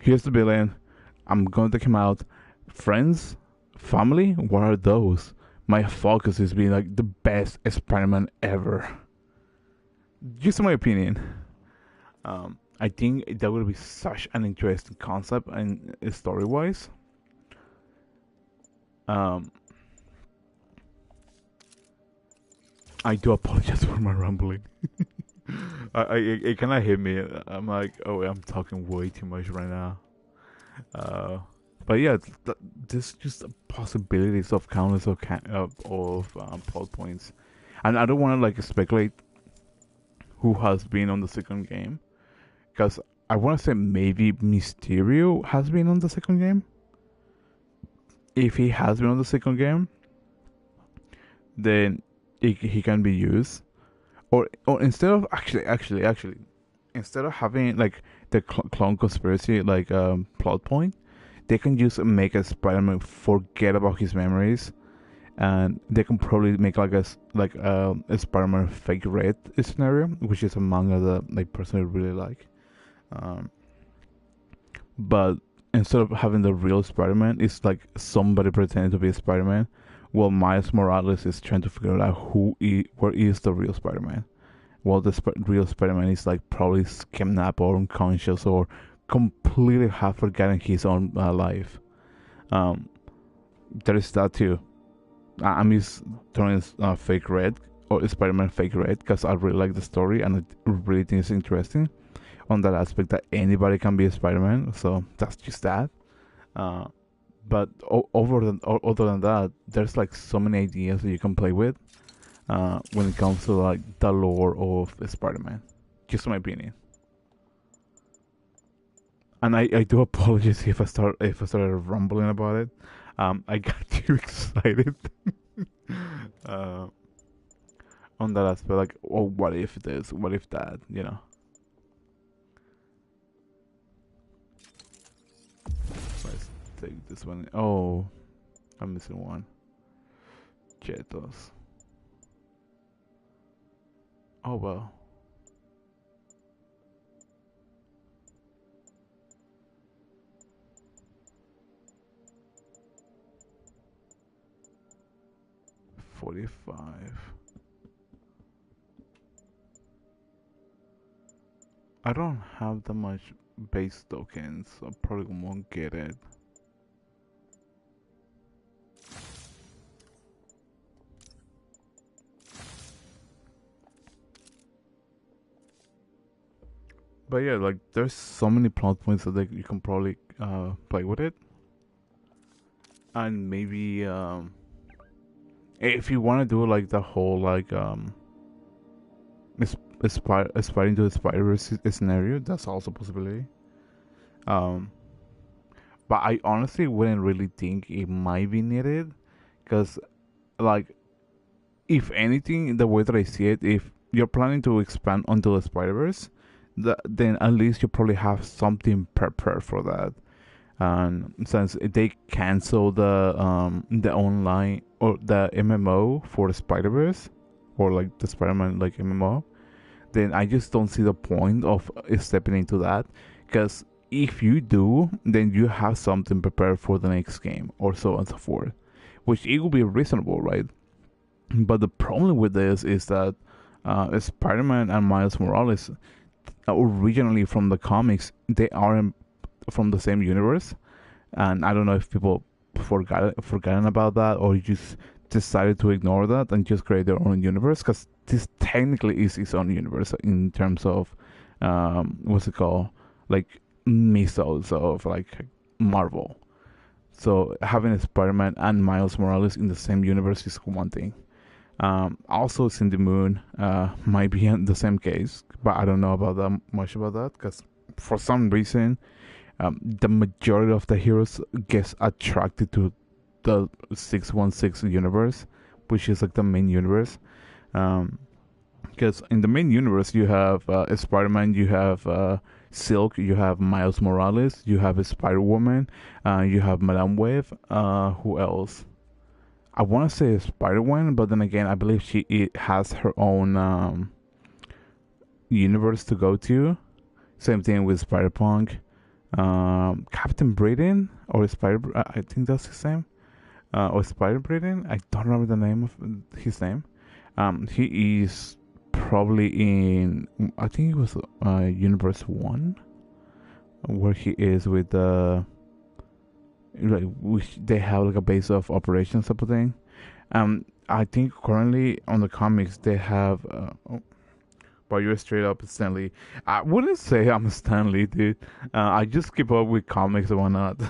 here's the villain, I'm gonna take him out. Friends, family, what are those? My focus is being like the best Spider-Man ever. Just my opinion. I think that would be such an interesting concept and story-wise. I do apologize for my rambling. It kind of hit me. I'm like, oh, I'm talking way too much right now. But yeah, there's just possibilities of countless plot points, and I don't want to like speculate who has been on the second game, because I want to say maybe Mysterio has been on the second game. If he has been on the second game, then he can be used, or instead of actually, instead of having like the clone conspiracy like plot point, they can just make a Spider-Man forget about his memories, and they can probably make like a Spider-Man fake red scenario, which is a manga that I personally really like. But instead of having the real Spider-Man, it's like somebody pretending to be a Spider-Man, while Miles Morales is trying to figure out where is the real Spider-Man. While the real Spider-Man is like probably kidnapped or unconscious or completely have forgotten his own life. There is that too. I'm just throwing fake red or Spider-Man fake red because I really like the story and I really think it's interesting on that aspect that anybody can be a Spider-Man. So that's just that. But other than that, there's like so many ideas that you can play with when it comes to like the lore of Spider-Man. Just my opinion. And I do apologize if I started rumbling about it. I got too excited on that aspect. Like, oh, what if this? What if that? You know. Let's take this one. Oh, I'm missing one. Chetos. Oh well. $45. I don't have that much base tokens, so I probably won't get it. But yeah, like there's so many plot points that you can probably play with it, and maybe if you want to do like the whole like aspiring to the Spider-Verse scenario, that's also a possibility. But I honestly wouldn't really think it might be needed, because like if anything, the way that I see it, if you're planning to expand onto the Spider-Verse, then at least you probably have something prepared for that. And since they cancel the online or the MMO for the Spider-Verse, or like the Spider-Man like MMO, then I just don't see the point of stepping into that, because if you do, then you have something prepared for the next game, or so on and so forth, which it will be reasonable, right? But the problem with this is that Spider-Man and Miles Morales, originally from the comics, they aren't from the same universe, and I don't know if people forgotten about that, or just decided to ignore that and just create their own universe, because this technically is its own universe in terms of what's it called, like mythos of like Marvel. So having a Spider-Man and Miles Morales in the same universe is one thing. Also, Cindy Moon might be in the same case, but I don't know about that much about that, because for some reason the majority of the heroes gets attracted to the 616 universe, which is like the main universe. Because in the main universe you have Spider-Man, you have Silk, you have Miles Morales, you have a Spider-Woman, you have Madame Web. Who else? I want to say Spider-Woman, but then again, I believe it has her own universe to go to. Same thing with Spider-Punk. Captain Britain, or I think that's his name. Or Spider-Britain. I don't remember the name of his name. He is probably in, I think it was Universe 1, where he is with the like which they have like a base of operations type of thing. I think currently on the comics they have but you're straight up Stanley. I wouldn't say I'm a Stanley, dude. I just keep up with comics and whatnot.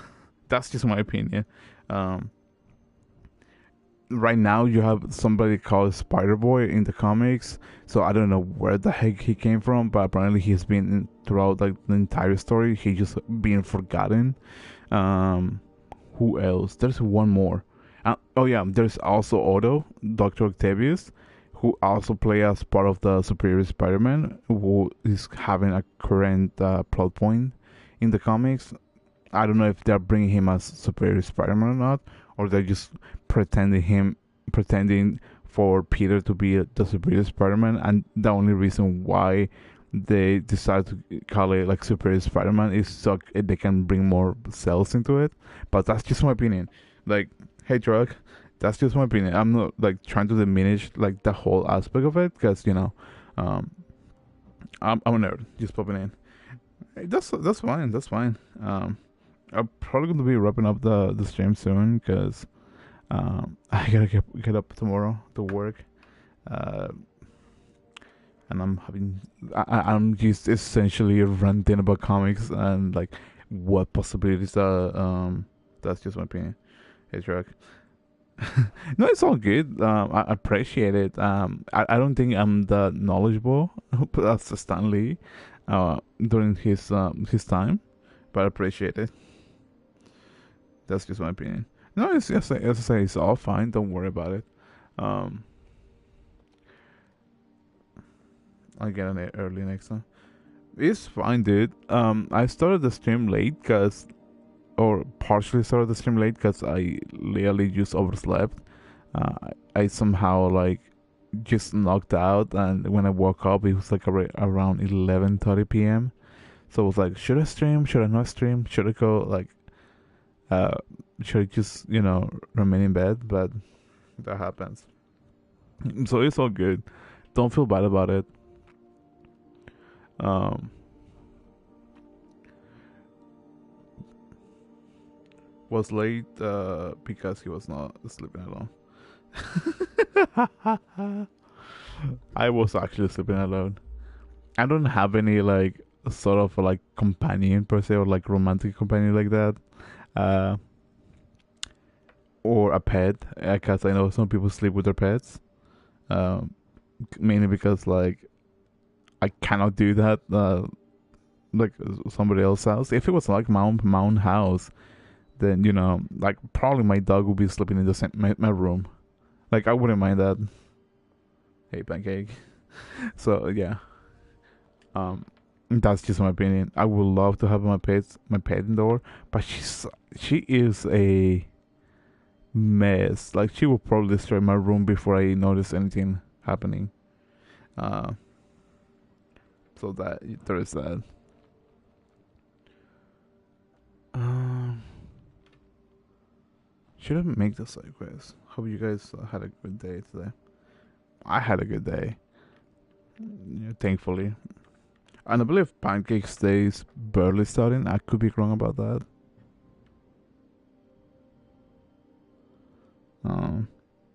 that's just my opinion. Right now you have somebody called Spider-Boy in the comics, so I don't know where the heck he came from, but apparently he's been throughout like the entire story. He just being forgotten. Who else? There's one more. Oh yeah, there's also Otto, Dr. Octavius, who also play as part of the Superior Spider-Man, who is having a current plot point in the comics. I don't know if they're bringing him as Superior Spider-Man or not, or they're just pretending for Peter to be the Superior Spider-Man, and the only reason why they decide to call it like Superior Spider-Man is so they can bring more cells into it. But that's just my opinion. Like, hey, Drug, that's just my opinion. I'm not like trying to diminish like the whole aspect of it, because I'm a nerd, just popping in. Hey, that's fine. That's fine. I'm probably going to be wrapping up the stream soon, because I gotta get up tomorrow to work, and I'm just essentially ranting about comics and like what possibilities are. That's just my opinion. Hey, Truck. No, it's all good. I appreciate it. I don't think I'm that knowledgeable as Stan Lee during his time, but I appreciate it. That's just my opinion. No, it's just as I say, it's all fine. Don't worry about it. I'll get on it early next time. It's fine, dude. I started the stream late or partially started the stream late because I literally just overslept. I somehow like just knocked out, and when I woke up, it was like around 11:30 p.m. So I was like, should I stream? Should I not stream? Should I go like? Should I just remain in bed? But that happens. So it's all good. Don't feel bad about it. Was late because he was not sleeping alone. I was actually sleeping alone. I don't have any like sort of like companion per se, or like romantic companion like that. Or a pet, because I know some people sleep with their pets. Mainly because like I cannot do that like somebody else's house. If it was like my own house, then like probably my dog would be sleeping in the same my room. Like I wouldn't mind that. Hey, Pancake. So yeah, that's just my opinion. I would love to have my pet indoor, but she is a mess. Like she will probably destroy my room before I notice anything happening. So that there is that. Should I make the side quest? Hope you guys had a good day today. I had a good day. Yeah, thankfully. And I believe Pancake's Day is barely starting. I could be wrong about that.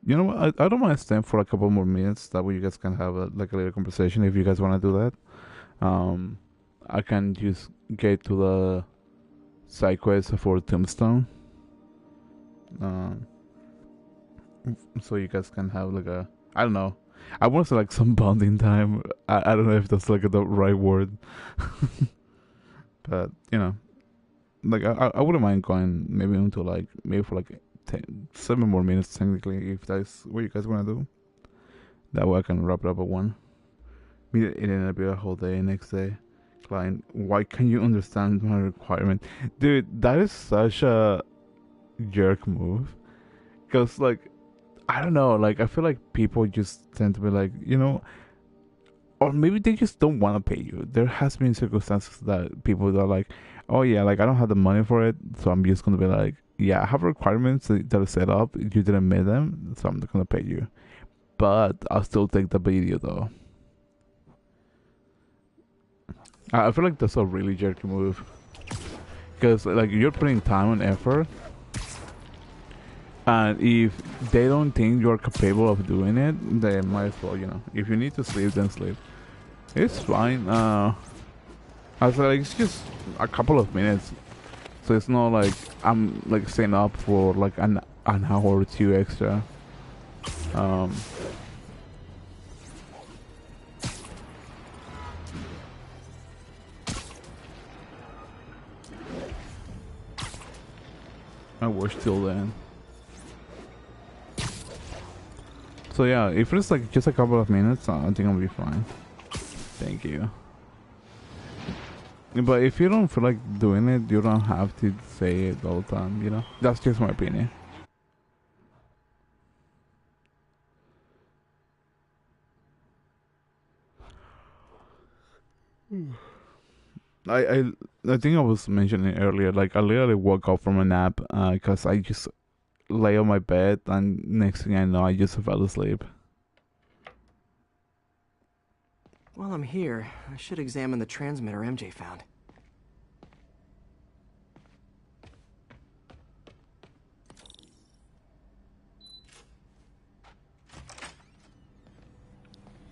You know what? I don't mind staying for a couple more minutes. That way you guys can have a little conversation if you guys want to do that. I can just get to the side quest for Tombstone. So you guys can have like I don't know. I want to say like some bonding time. I don't know if that's like the right word. But like I wouldn't mind going maybe into maybe for 7 more minutes technically, if that's what you guys want to do. That way I can wrap it up at 1. It ended up be a whole day next day. Client, why can't you understand my requirement? Dude, that is such a jerk move. Because I don't know, I feel like people just tend to be or maybe they just don't want to pay you. There has been circumstances that people are like, oh yeah, I don't have the money for it, so I'm just gonna be like, yeah, I have requirements that are set up. You didn't meet them, so I'm not gonna pay you. But I'll still take the video though. I feel like that's a really jerky move. Because you're putting time and effort. And if they don't think you're capable of doing it, they might as well, if you need to sleep, then sleep. It's fine. I was like, it's just a couple of minutes. So it's not like I'm like staying up for like an hour or two extra. I watch till then. So yeah, if it's like just a couple of minutes, I think I'll be fine. Thank you. But if you don't feel like doing it, you don't have to say it all the time, you know? That's just my opinion. I think I was mentioning earlier, like I literally woke up from a nap because I just lay on my bed and next thing I know I just fell asleep. While I'm here, I should examine the transmitter MJ found.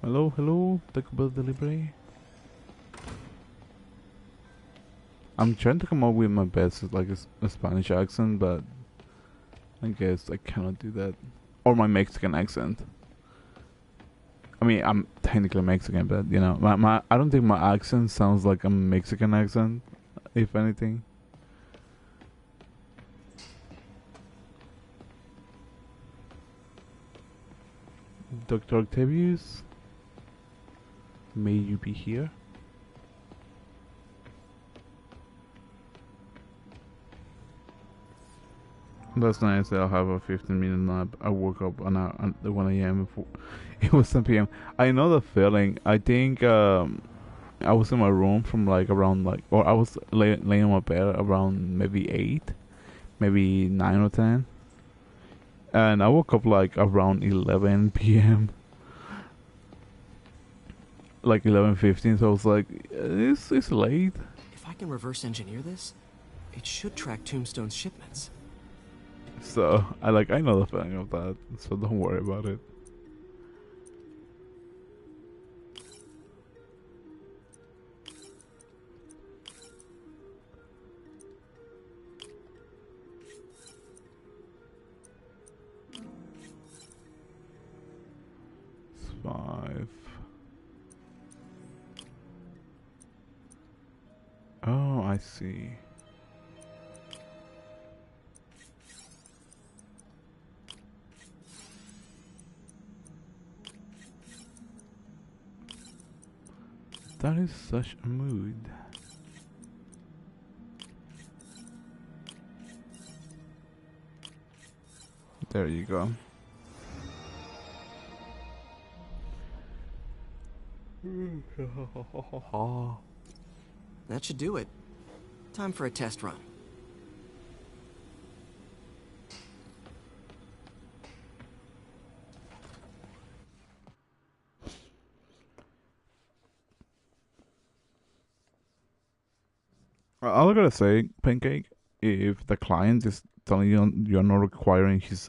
Hello, Taco Bell delivery. I'm trying to come up with my best like a Spanish accent, but I guess I cannot do that. Or my Mexican accent. I mean, I'm technically Mexican, but you know, I don't think my accent sounds like a Mexican accent, if anything. Dr. Octavius, may you be here? Last night I'll have a 15-minute nap. I woke up at 1 a.m. It was 10 p.m. I know the feeling. I think I was in my room from like around like, or I was laying on my bed around maybe 8, maybe 9 or 10. And I woke up like around 11 p.m. Like 11:15, so I was like, it's late. If I can reverse engineer this, it should track Tombstone's shipments. So I know the feeling of that, so don't worry about it. It's 5. Oh, I see. That is such a mood. There you go. That should do it. Time for a test run. All I gotta say, Pancake, if the client is telling you you're not requiring his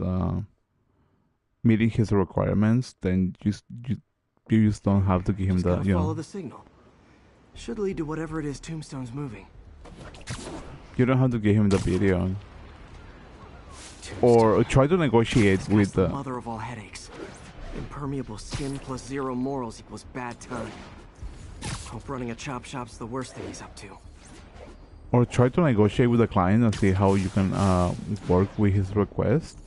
meeting his requirements, then you just don't have to give him Just the gotta follow the signal. Should lead to whatever it is Tombstone's moving. You don't have to give him the video. Or try to negotiate with the mother of all headaches. Impermeable skin plus 0 morals equals bad time. Hope running a chop shop's the worst thing he's up to. Or try to negotiate with the client and see how you can work with his request.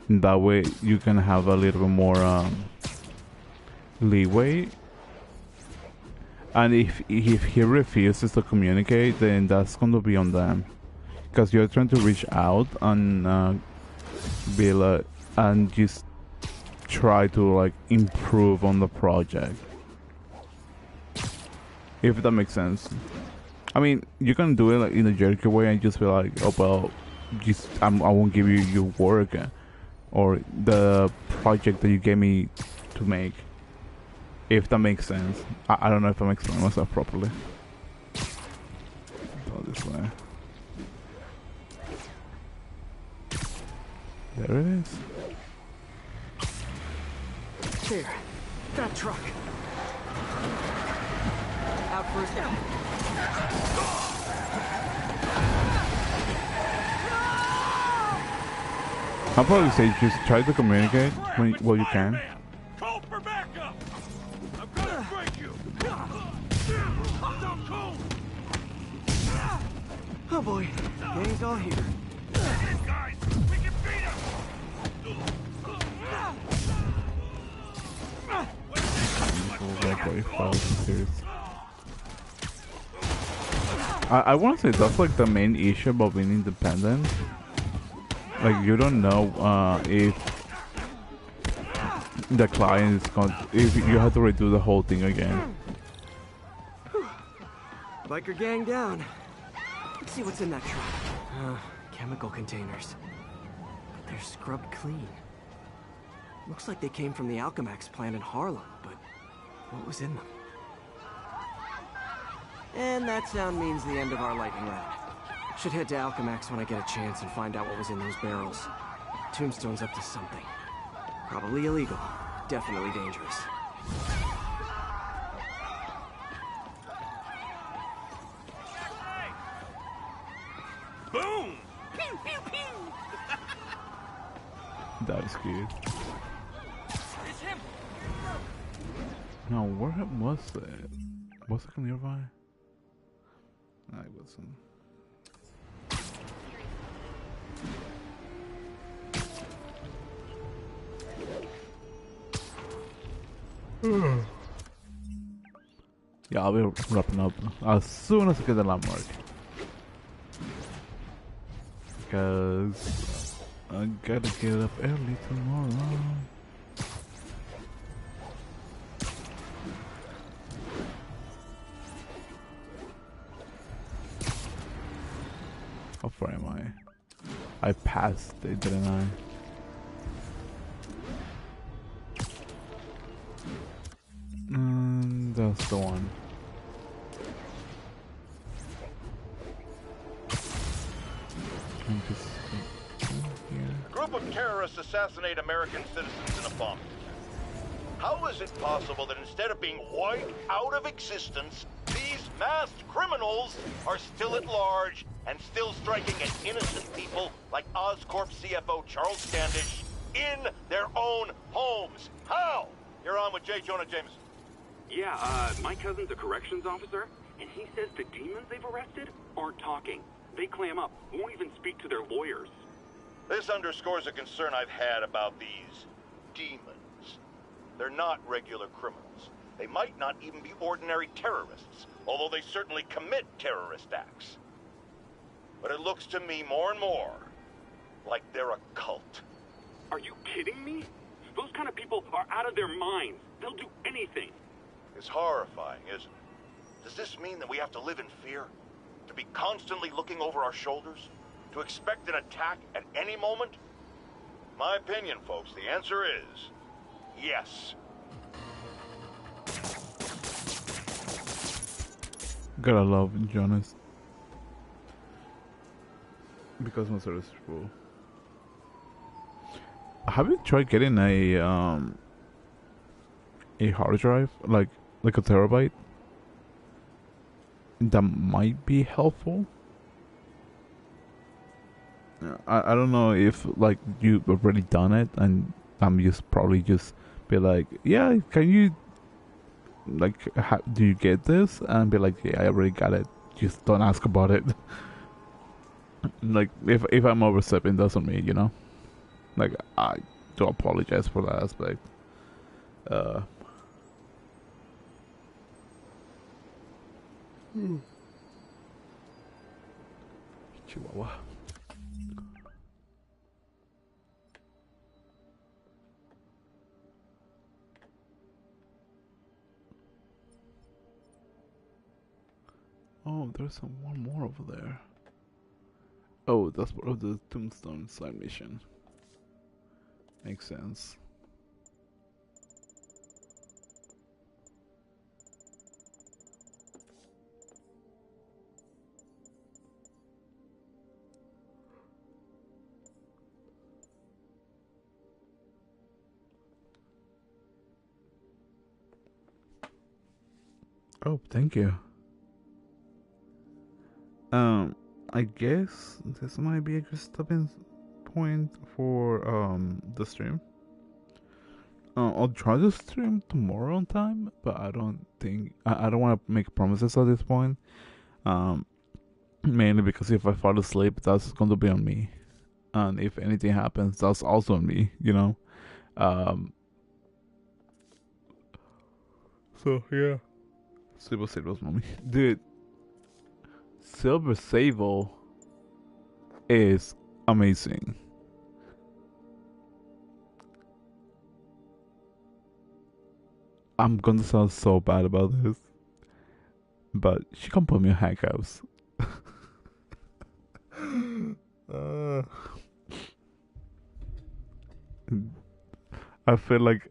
And that way you can have a little bit more leeway. And if he refuses to communicate, then that's going to be on them. Because you're trying to reach out and be like, and just try to like improve on the project. If that makes sense. I mean, you can do it like in a jerky way and just be like, oh well, just I won't give you your work or the project that you gave me to make. If that makes sense. I don't know if I'm explaining myself properly. Go this way. There it is. There. That truck. Out first. I'll probably say just try to communicate when well you can. Call for backup! I'm gonna break you! Don't call! Oh boy, gang's all here. Guys, we can beat him! I want to say that's like the main issue about being independent. Like you don't know if the client is going if you have to redo the whole thing again. Biker gang down. Let's see what's in that truck. Chemical containers. But they're scrubbed clean. Looks like they came from the Alchemax plant in Harlem, but what was in them? And that sound means the end of our lightning round. Should head to Alchemax when I get a chance and find out what was in those barrels. Tombstone's up to something. Probably illegal. Definitely dangerous. Boom! Pew, pew, pew! That is cute. It's him! No, where was it? Was it nearby? I wasn't. Yeah, I'll be wrapping up as soon as I get the landmark. Because I gotta get up early tomorrow. How far am I? I passed it, didn't I? That's the one. I'm just here. A group of terrorists assassinate American citizens in a bomb. How is it possible that instead of being wiped out of existence, these masked criminals are still at large and still striking at innocent people like Oscorp CFO Charles Standish in their own homes? How? You're on with J. Jonah Jameson. Yeah, my cousin's a corrections officer, and he says the demons they've arrested aren't talking. They clam up, won't even speak to their lawyers. This underscores a concern I've had about these demons. They're not regular criminals. They might not even be ordinary terrorists, although they certainly commit terrorist acts. But it looks to me more and more like they're a cult. Are you kidding me? Those kind of people are out of their minds. They'll do anything. It's horrifying, isn't it? Does this mean that we have to live in fear? To be constantly looking over our shoulders? To expect an attack at any moment? My opinion, folks, the answer is yes. Gotta love Jonas. Because my service is full. Have you tried getting a hard drive? Like a terabyte? That might be helpful. I don't know if like you've already done it, and I'm just probably just be like, yeah, can you like do you get this? And be like, yeah, I already got it. Just don't ask about it. Like if I'm overstepping, doesn't mean, you know. Like I do apologize for that aspect. Chihuahua. Oh, there's one more over there. Oh, that's part of the Tombstone side mission. Makes sense. Oh, thank you. I guess this might be a good stopping point for the stream. I'll try to stream tomorrow on time, but I don't think I don't want to make promises at this point. Mainly because if I fall asleep, that's going to be on me, and if anything happens, that's also on me. You know. So yeah, Silver Sable's mommy, dude. Silver Sable is amazing. I'm gonna sound so bad about this, but she can put me in handcuffs. I feel like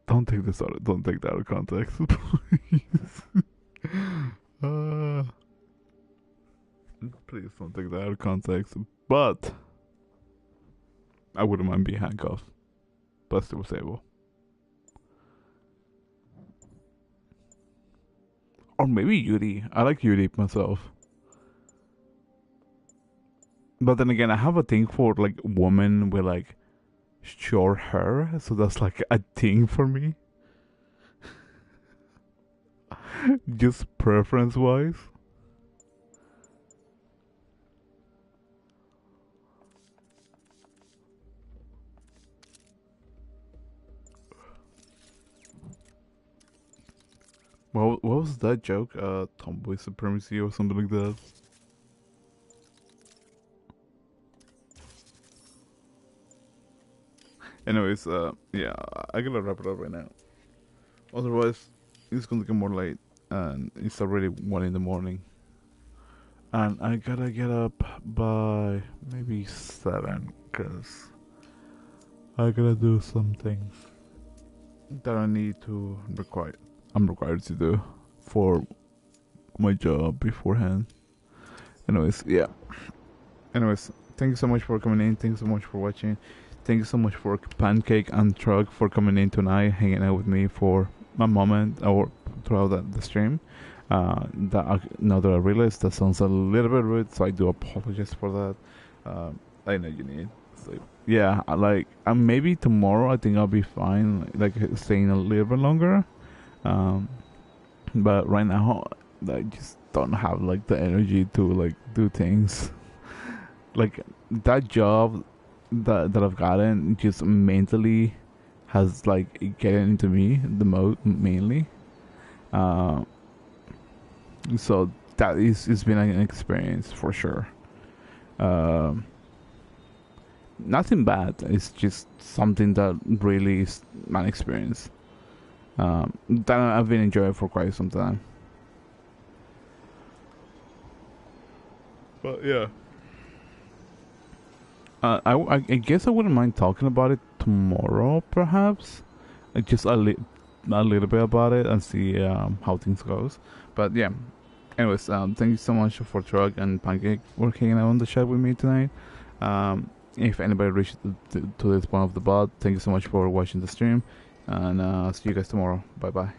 don't take this out. Don't take that out of context, please. Please don't take that out of context. But I wouldn't mind being handcuffed. But still able. Or maybe Yuri. I like Yuri myself. But then again, I have a thing for like women with like short hair, so that's like a thing for me. Just preference wise. Well, what was that joke? Tomboy supremacy or something like that. Anyways, yeah, I gotta wrap it up right now. Otherwise, it's gonna get more late, and it's already 1 in the morning. And I gotta get up by maybe 7, cause I gotta do some things that I need to I'm required to do for my job beforehand. Anyways, yeah. Anyways, thank you so much for coming in. Thank you so much for watching. Thank you so much for Pancake and Truck for coming in tonight, hanging out with me for a moment or throughout the stream. Now that I realized that sounds a little bit rude, so I do apologize for that. I know you need sleep. Yeah, maybe tomorrow I think I'll be fine, like staying a little bit longer. But right now I just don't have like the energy to like do things. Like that job that I've gotten just mentally has like getting into me the most mainly. So that it's been an experience for sure. Nothing bad. It's just something that really is an experience that I've been enjoying for quite some time. But yeah. I guess I wouldn't mind talking about it tomorrow, perhaps. Just a little bit about it and see how things goes. But yeah. Anyways, thank you so much for Truck and Pancake for hanging out on the chat with me tonight. If anybody reached to this point of the bot, thank you so much for watching the stream. And see you guys tomorrow. Bye bye.